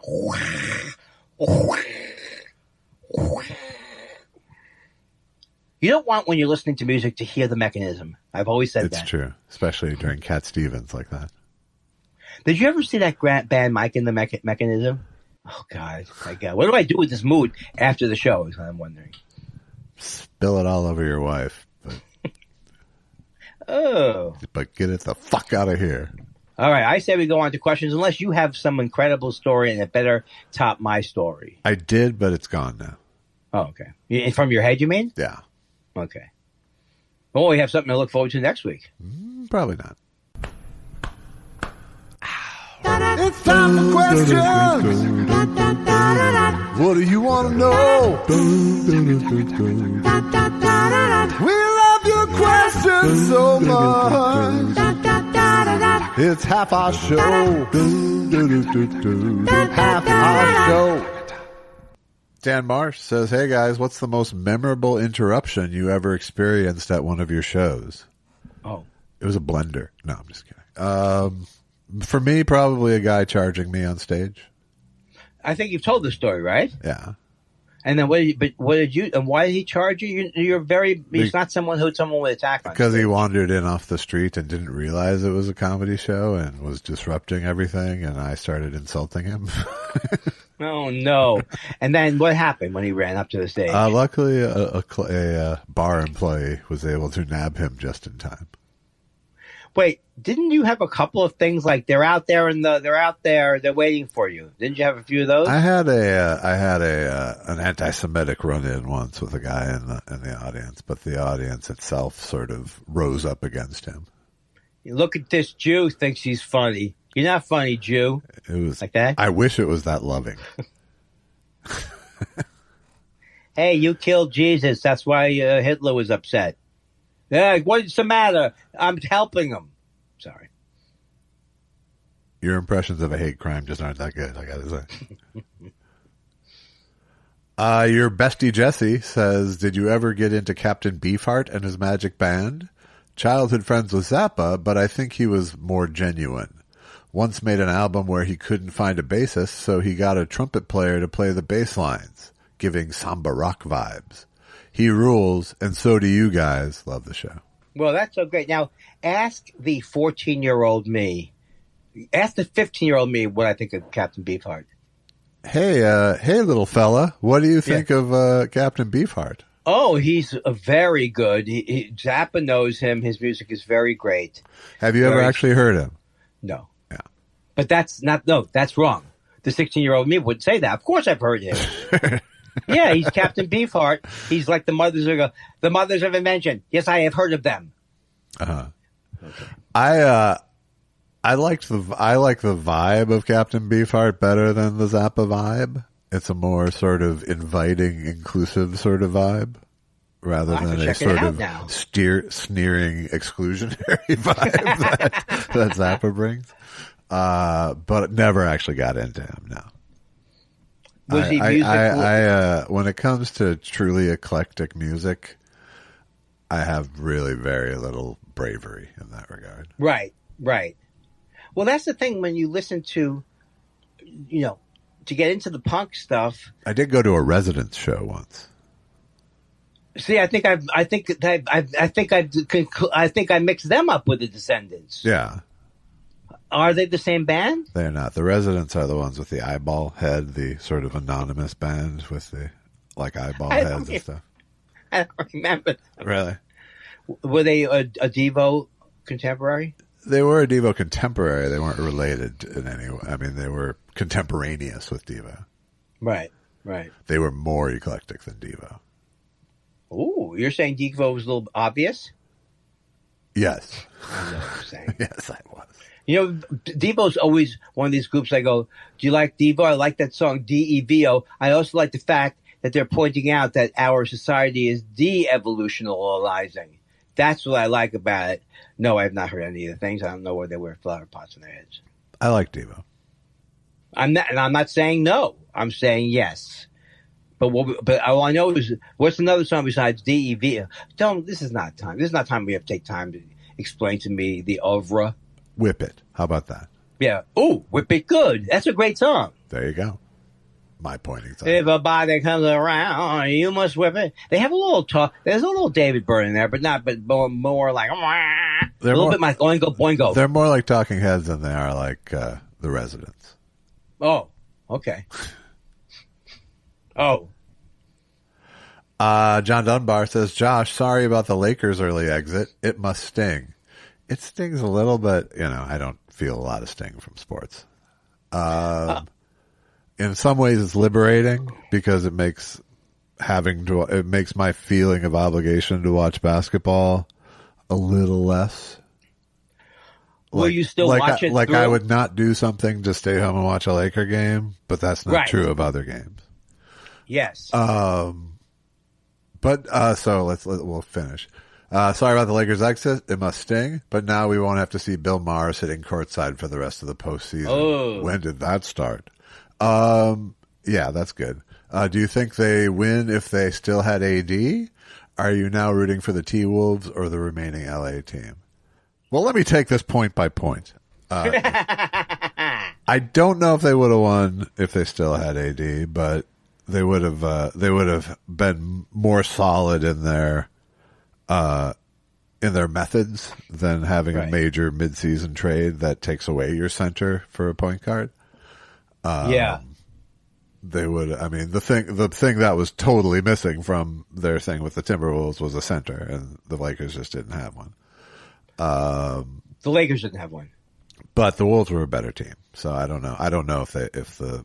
You don't want when you're listening to music to hear the mechanism. I've always said that. It's true, especially during Cat Stevens like that. Did you ever see that band Mike and the Mechanism? Oh, God. My God. What do I do with this mood after the show is what I'm wondering. Spill it all over your wife. But get it the fuck out of here. All right, I say we go on to questions unless you have some incredible story and it better top my story. I did, but it's gone now. Oh, okay. From your head, you mean? Yeah. Okay. Well, we have something to look forward to next week. Probably not. It's time for questions. What do you want to know? We love your questions so much. It's half our show. Half our show. Dan Marsh says, hey guys, what's the most memorable interruption you ever experienced at one of your shows? Oh. It was a blender. No, I'm just kidding. For me, probably a guy charging me on stage. I think you've told the story, right? Yeah. And then what did you, and why did he charge you? He's not someone who someone would attack on. Because he wandered in off the street and didn't realize it was a comedy show and was disrupting everything, and I started insulting him. Oh, no. And then what happened when he ran up to the stage? Luckily, a bar employee was able to nab him just in time. Wait, didn't you have a couple of things like they're out there, they're waiting for you? Didn't you have a few of those? I had an anti-Semitic run-in once with a guy in the audience, but the audience itself sort of rose up against him. Look at this Jew, thinks he's funny. You're not funny, Jew. It was like that. I wish it was that loving. Hey, you killed Jesus. That's why Hitler was upset. Yeah, what's the matter? I'm helping him. Sorry. Your impressions of a hate crime just aren't that good, I gotta say. Your bestie Jesse says, did you ever get into Captain Beefheart and his magic band? Childhood friends with Zappa, but I think he was more genuine. Once made an album where he couldn't find a bassist, so he got a trumpet player to play the bass lines, giving samba rock vibes. He rules, and so do you guys. Love the show. Well, that's so great. Now, ask the 14-year-old me. Ask the 15-year-old me what I think of Captain Beefheart. Hey, little fella. What do you think of Captain Beefheart? Oh, he's very good. Zappa knows him. His music is very great. Have you ever actually heard him? No. Yeah. But that's wrong. The 16-year-old me would say that. Of course I've heard him. Yeah, he's Captain Beefheart. He's like the mothers of invention. Yes, I have heard of them. Okay. I like the vibe of Captain Beefheart better than the Zappa vibe. It's a more sort of inviting, inclusive sort of vibe, rather than a sort of sneering, exclusionary vibe that Zappa brings. But never actually got into him. No. Was he music? When it comes to truly eclectic music, I have really very little bravery in that regard. Right. Well, that's the thing when you listen to, to get into the punk stuff. I did go to a Residence show once. See, I think I mixed them up with the Descendants. Yeah. Are they the same band? They're not. The Residents are the ones with the eyeball head, the sort of anonymous band with the eyeball heads and stuff. I don't remember. Really? Were they a Devo contemporary? They were a Devo contemporary. They weren't related in any way. I mean, they were contemporaneous with Devo. Right. They were more eclectic than Devo. Ooh, you're saying Devo was a little obvious? Yes. I know what you're saying. Yes, I was. You know, Devo's always one of these groups I go, do you like Devo? I like that song, D-E-V-O. I also like the fact that they're pointing out that our society is de-evolutionalizing. That's what I like about it. No, I have not heard any of the things. I don't know where they wear flower pots in their heads. I like Devo. I'm not saying no. I'm saying yes. But all I know is, what's another song besides D-E-V-O? This is not time. This is not time we have to take time to explain to me the oeuvre. Whip It. How about that? Yeah. Ooh, Whip It Good. That's a great song. There you go. My pointing song. If a body comes around, you must whip it. They have a little talk. There's a little David Byrne in there, but more like a little bit like Oingo Boingo. They're more like Talking Heads than they are like the Residents. Oh, okay. Oh. John Dunbar says, Josh, sorry about the Lakers' early exit. It must sting. It stings a little, but, I don't feel a lot of sting from sports. In some ways, it's liberating because it makes my feeling of obligation to watch basketball a little less. Will you still watch it? Like I would not do something to stay home and watch a Laker game, but that's not true of other games. Yes. So we'll finish. Sorry about the Lakers' exit. It must sting, but now we won't have to see Bill Maher sitting courtside for the rest of the postseason. Oh. When did that start? Yeah, that's good. Do you think they win if they still had AD? Are you now rooting for the T-Wolves or the remaining LA team? Well, let me take this point by point. I don't know if they would have won if they still had AD, but they would have been more solid in their methods than having a major midseason trade that takes away your center for a point guard. They would. I mean, the thing that was totally missing from their thing with the Timberwolves was a center, and the Lakers just didn't have one. The Lakers didn't have one, but the Wolves were a better team. So I don't know. I don't know if the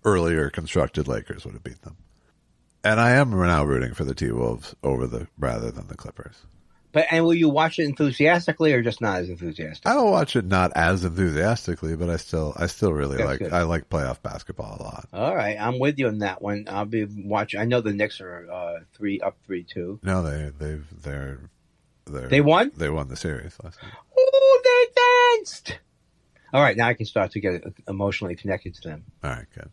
earlier constructed Lakers would have beat them. And I am now rooting for the T-Wolves rather than the Clippers. And will you watch it enthusiastically or just not as enthusiastic? I will watch it not as enthusiastically, but I still really Good. I like playoff basketball a lot. All right, I'm with you on that one. I'll be watching. I know the Knicks are up 3-2. No, they won. They won the series last night. Oh, they danced. All right, now I can start to get emotionally connected to them. All right, good.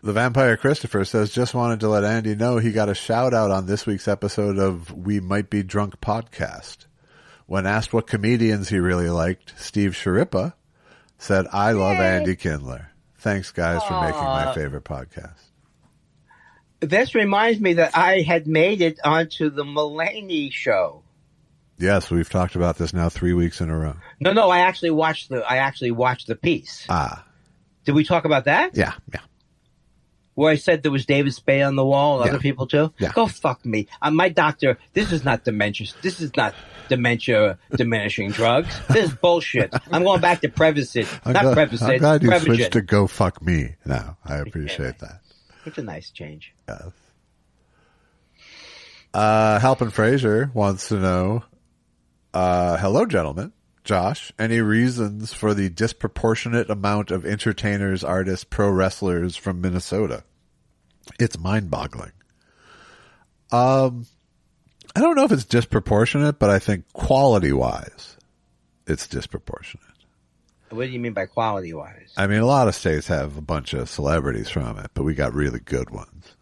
The Vampire Christopher says, just wanted to let Andy know he got a shout out on this week's episode of We Might Be Drunk podcast. When asked what comedians he really liked, Steve Sharippa said, I love Andy Kindler. Thanks, guys, for making my favorite podcast. This reminds me that I had made it onto the Mulaney show. Yes, we've talked about this now 3 weeks in a row. No, I actually watched the piece. Ah. Did we talk about that? Yeah. Where I said there was David Spade on the wall and other people too? Yeah. Go fuck me. My doctor, this is not dementia. This is not dementia diminishing drugs. This is bullshit. I'm going back to Prevacid. I'm glad you switched to go fuck me now. I appreciate that. It's a nice change. Yes. Halpin Fraser wants to know, hello, gentlemen. Josh, any reasons for the disproportionate amount of entertainers, artists, pro wrestlers from Minnesota? It's mind-boggling. I don't know if it's disproportionate, but I think quality-wise, it's disproportionate. What do you mean by quality-wise? I mean, a lot of states have a bunch of celebrities from it, but we got really good ones.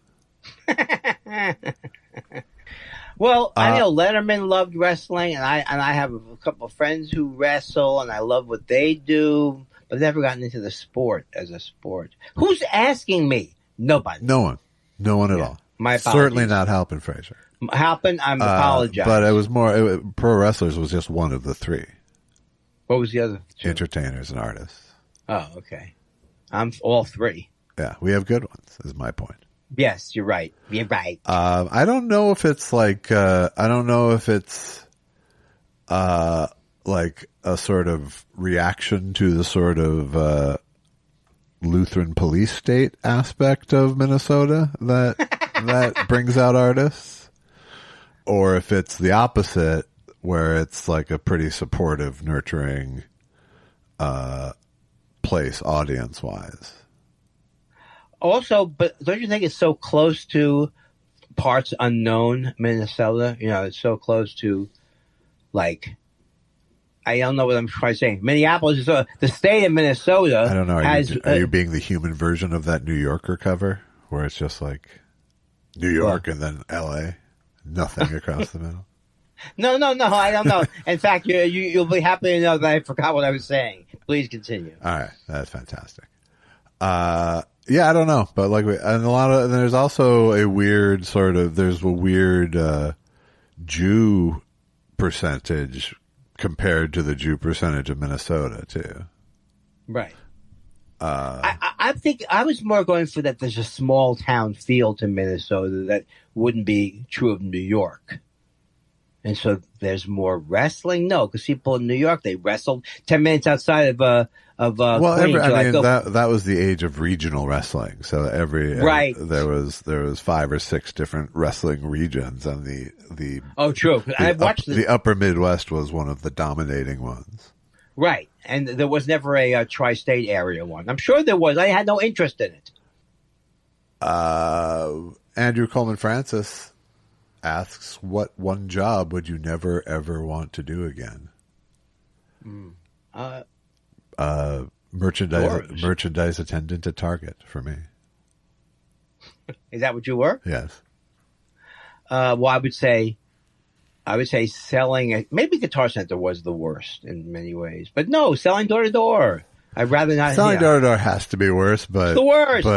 Well, I know Letterman loved wrestling, and I have a couple of friends who wrestle, and I love what they do, but I've never gotten into the sport as a sport. Who's asking me? Nobody. No one at all. My apologies. Certainly not helping Fraser. Helping, I'm apologizing. But it was more. Pro wrestlers was just one of the three. What was the other two? Entertainers and artists. Oh, okay. I'm all three. Yeah, we have good ones. Is my point. Yes, you're right. You're right. I don't know if it's like. I don't know if it's. Like a sort of reaction to the sort of Lutheran police state aspect of Minnesota that brings out artists, or if it's the opposite, where it's like a pretty supportive, nurturing place audience-wise. Also, but don't you think it's so close to parts unknown Minnesota? You know, it's so close to, like, I don't know what I'm trying to say. Minneapolis is the state of Minnesota. I don't know. Are you being the human version of that New Yorker cover, where it's just like New York and then L.A., nothing across the middle? No. I don't know. In fact, you'll be happy to know that I forgot what I was saying. Please continue. All right, that's fantastic. Yeah, I don't know, but like, there's also a weird sort of Jew percentage compared to the Jew percentage of Minnesota too. Right. I think I was more going for that. There's a small town feel to Minnesota that wouldn't be true of New York. And so there's more wrestling. No, because people in New York, they wrestled 10 minutes outside of Queens. That was the age of regional wrestling. So right. There was 5 or 6 different wrestling regions, and the true. I watched the Upper Midwest was one of the dominating ones. Right, and there was never a tri-state area one. I'm sure there was. I had no interest in it. Andrew Coleman Francis asks, what one job would you never ever want to do again? Merchandise attendant at Target for me. Is that what you were? Yes. Well, I would say selling. Maybe Guitar Center was the worst in many ways, but no, selling door to door. I'd rather not. Selling door to door has to be worse, but it's the worst.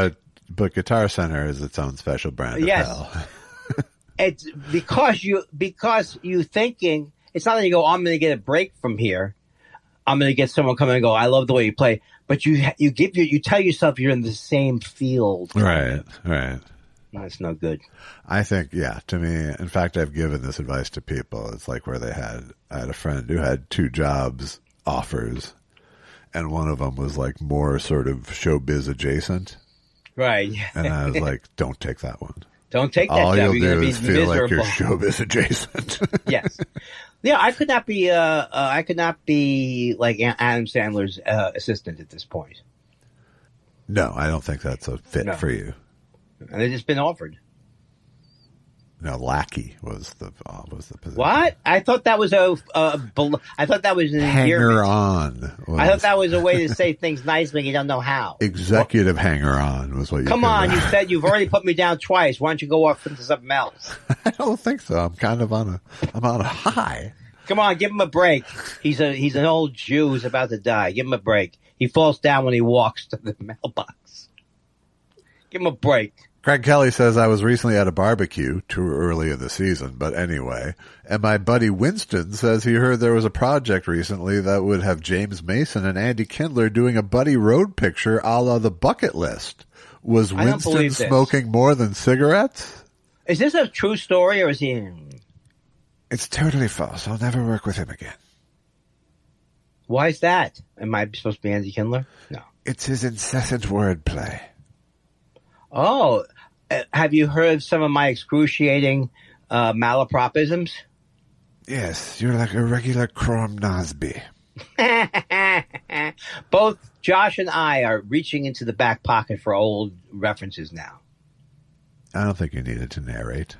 But Guitar Center is its own special brand of hell. It's because you thinking it's not that you go, I'm going to get a break from here. I'm going to get someone coming and go, I love the way you play. But you tell yourself you're in the same field. Right. That's no good. I think, to me, in fact, I've given this advice to people. It's like where I had a friend who had 2 jobs offers, and one of them was like more sort of showbiz adjacent. Right. And I was like, don't take that one. Don't take that All job. you'll You're do going is to be feel miserable. like you're showbiz adjacent. Yes. Yeah, I could not be like Adam Sandler's assistant at this point. No, I don't think that's a fit for you. And it's just been offered. No, lackey was the position. What? I thought that was I thought that was an hanger on. I thought that was a way to say things nice when you don't know how. Executive hanger on was what you. Come on, you said you've already put me down twice. Why don't you go off into something else? I don't think so. I'm kind of on a high. Come on, give him a break. He's an old Jew who's about to die. Give him a break. He falls down when he walks to the mailbox. Give him a break. Craig Kelly says, I was recently at a barbecue, too early in the season, but anyway, and my buddy Winston says he heard there was a project recently that would have James Mason and Andy Kindler doing a buddy road picture a la The Bucket List. Was Winston smoking more than cigarettes? Is this a true story, or is he... It's totally false. I'll never work with him again. Why is that? Am I supposed to be Andy Kindler? No. It's his incessant wordplay. Oh, have you heard some of my excruciating malapropisms? Yes, you're like a regular Crom Nosby. Both Josh and I are reaching into the back pocket for old references now. I don't think you needed to narrate.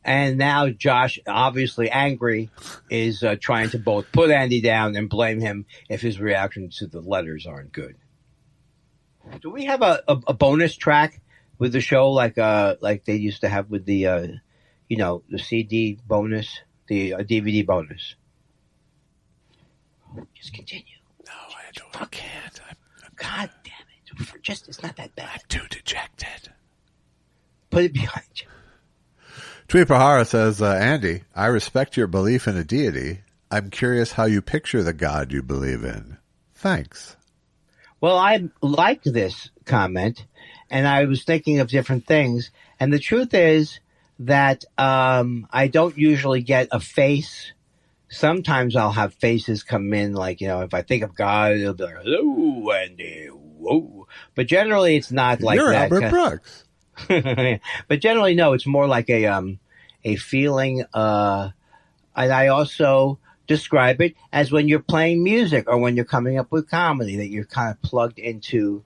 And now Josh, obviously angry, is trying to both put Andy down and blame him if his reactions to the letters aren't good. Do we have a bonus track with the show like they used to have with the the CD bonus, the DVD bonus? Just continue. No, I can't. God damn it! It's not that bad. I'm too dejected. Put it behind you. Tweet Pahara says, Andy, I respect your belief in a deity. I'm curious how you picture the God you believe in. Thanks. Well, I liked this comment, and I was thinking of different things. And the truth is that I don't usually get a face. Sometimes I'll have faces come in, like, if I think of God, it'll be like, hello, Andy, whoa. But generally, it's not like You're that. Albert Brooks. But generally, no, it's more like a feeling. And I also describe it as when you're playing music or when you're coming up with comedy, that you're kind of plugged into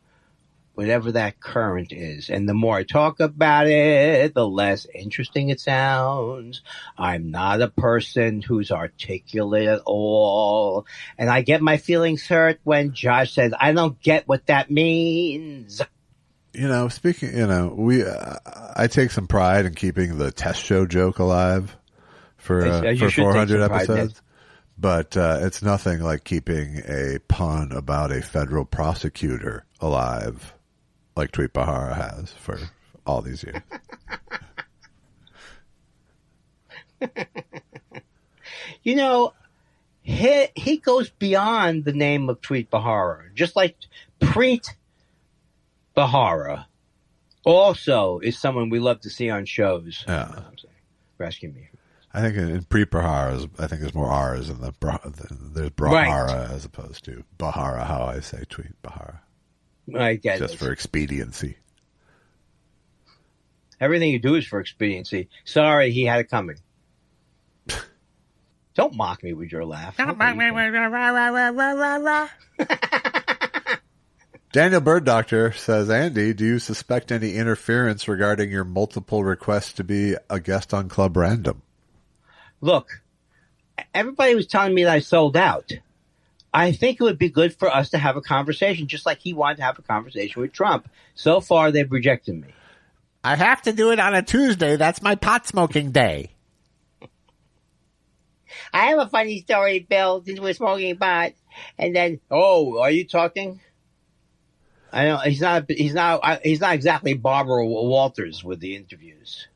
whatever that current is. And the more I talk about it, the less interesting it sounds. I'm not a person who's articulate at all. And I get my feelings hurt when Josh says, I don't get what that means. I take some pride in keeping the test show joke alive for 400 episodes. But it's nothing like keeping a pun about a federal prosecutor alive, like Tweet Bahara has for all these years. He goes beyond the name of Tweet Bahara, just like Preet Bahara also is someone we love to see on shows. Yeah. Rescue me. I think in pre-Bahara, I think there's more R's in there's Brahara Right. as opposed to Bahara, how I say Tweet Bahara. I get Just it. for expediency. Everything you do is for expediency. Sorry, he had it coming. Don't mock me with your laugh. Daniel Bird Doctor says, Andy, do you suspect any interference regarding your multiple requests to be a guest on Club Random? Look, everybody was telling me that I sold out. I think it would be good for us to have a conversation, just like he wanted to have a conversation with Trump. So far, they've rejected me. I have to do it on a Tuesday. That's my pot smoking day. I have a funny story, Bill, since we're smoking pot. And then, oh, are you talking? I know he's not exactly Barbara Walters with the interviews.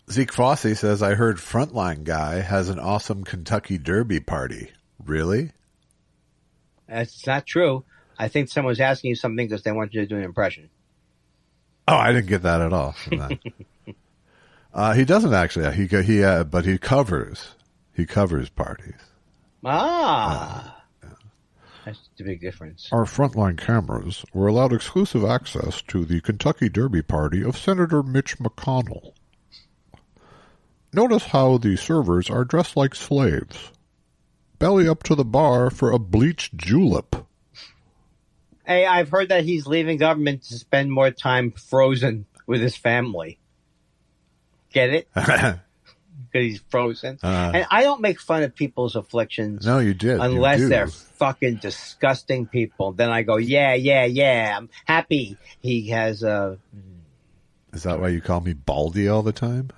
Zeke Fossey says, I heard Frontline Guy has an awesome Kentucky Derby party. Really? That's not true. I think someone's asking you something because they want you to do an impression. Oh, I didn't get that at all from that. He doesn't actually. But he covers parties. Yeah. That's the big difference. Our Frontline cameras were allowed exclusive access to the Kentucky Derby party of Senator Mitch McConnell. Notice how the servers are dressed like slaves. Belly up to the bar for a bleached julep. Hey, I've heard that he's leaving government to spend more time frozen with his family. Get it? Because he's frozen. And I don't make fun of people's afflictions. No, you did. Unless they're fucking disgusting people. Then I go, yeah. I'm happy he has a... Is that why you call me Baldy all the time?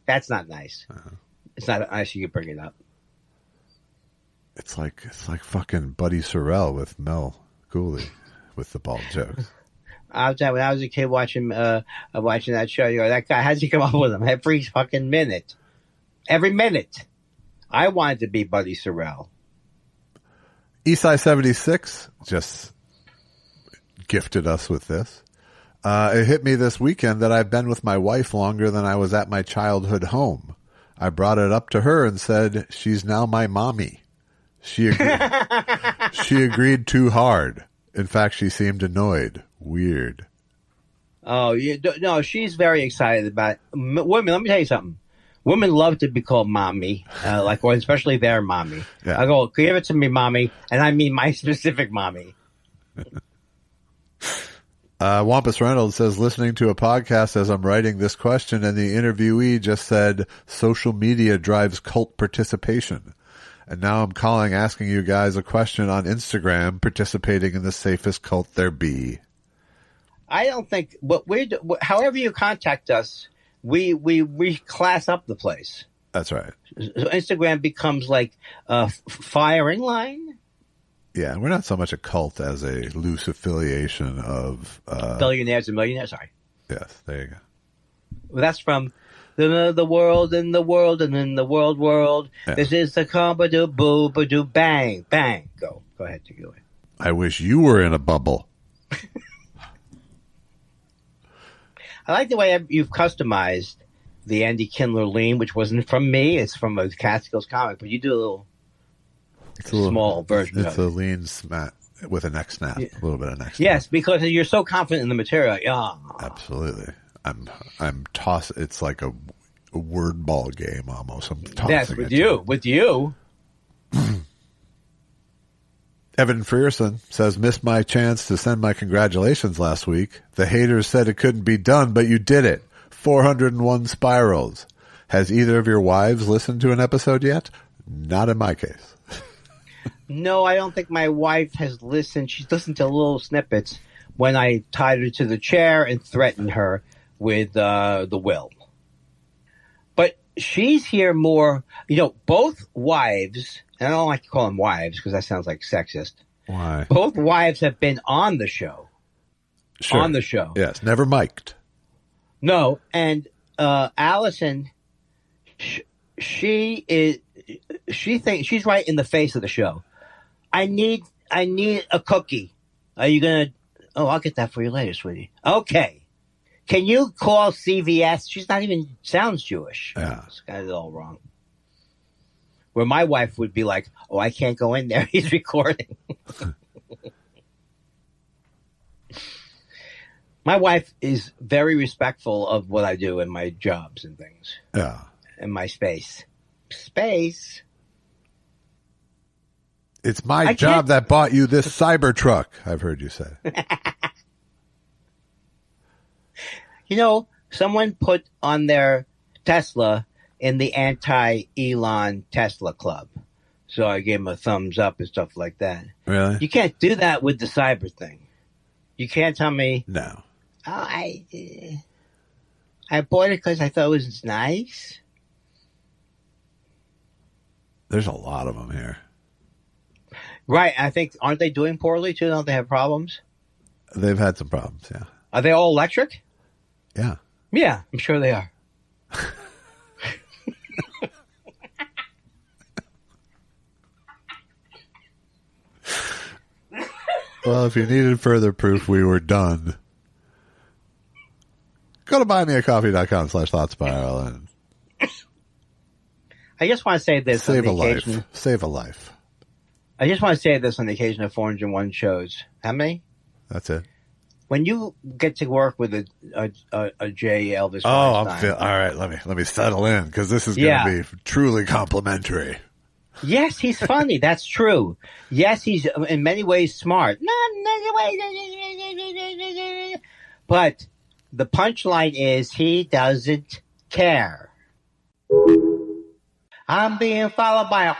That's not nice. It's not nice you bring it up. It's like fucking Buddy Sorrell with Mel Cooley with the bald jokes. When I was a kid watching that show, you go, that guy, how'd you come up with him? Every fucking minute. Every minute. I wanted to be Buddy Sorrell. Eastside 76 just gifted us with this. It hit me this weekend that I've been with my wife longer than I was at my childhood home. I brought it up to her and said, she's now my mommy. She agreed too hard. In fact, she seemed annoyed. Weird. Oh, no, she's very excited about it. Women, let me tell you something. Women love to be called mommy, or especially their mommy. Yeah. I go, give it to me, mommy, and I mean my specific mommy. Wampus Reynolds says, listening to a podcast as I'm writing this question, and the interviewee just said, social media drives cult participation. And now I'm calling, asking you guys a question on Instagram, participating in the safest cult there be. I don't think, however you contact us, we class up the place. That's right. So Instagram becomes like a firing line. Yeah, we're not so much a cult as a loose affiliation of... billionaires and millionaires, sorry. Yes, there you go. Well, that's from the world and the world and in the world. Yeah. This is the boo boo bang bang. Go ahead, take it away. I wish you were in a bubble. I like the way you've customized the Andy Kindler lean, which wasn't from me. It's from a Catskills comic, but you do a little small version It's of it. a lean smack with a neck snap. A little bit of neck snap. Yes, because you're so confident in the material. Yeah. Absolutely. I'm tossing. It's like a word ball game almost. I'm tossing Yes, it with to you. With you. Evan Frierson says, missed my chance to send my congratulations last week. The haters said it couldn't be done, but you did it. 401 spirals. Has either of your wives listened to an episode yet? Not in my case. No, I don't think my wife has listened. She's listened to little snippets when I tied her to the chair and threatened her with the will. But she's here more, both wives, and I don't like to call them wives because that sounds like sexist. Why? Both wives have been on the show. Sure. On the show. Yes, never mic'd. No, and Allison, she thinks she's right in the face of the show. I need a cookie. Are you gonna? Oh, I'll get that for you later, sweetie. Okay. Can you call CVS? She's not even sounds Jewish. Yeah. This guy's all wrong. Where my wife would be like, "Oh, I can't go in there. He's recording." My wife is very respectful of what I do in my jobs and things. Yeah. In my space. Space. It's my job that bought you this Cybertruck, I've heard you say. Someone put on their Tesla in the anti-Elon Tesla club. So I gave him a thumbs up and stuff like that. Really? You can't do that with the cyber thing. You can't tell me, No. oh, I bought it because I thought it was nice. There's a lot of them here. Right. I think, aren't they doing poorly too? Don't they have problems? They've had some problems, yeah. Are they all electric? Yeah. Yeah, I'm sure they are. Well, if you needed further proof we were done, go to buymeacoffee.com/thoughtspiral and I just want to say this save a on the life. occasion. Save a life. I just want to say this on the occasion of 401 shows. How many? That's it. When you get to work with a J. Elvis Oh, Weinstein. all right. Let me settle in because this is going to be truly complimentary. Yes, he's funny. That's true. Yes, he's in many ways smart. But the punchline is he doesn't care. I'm being followed by a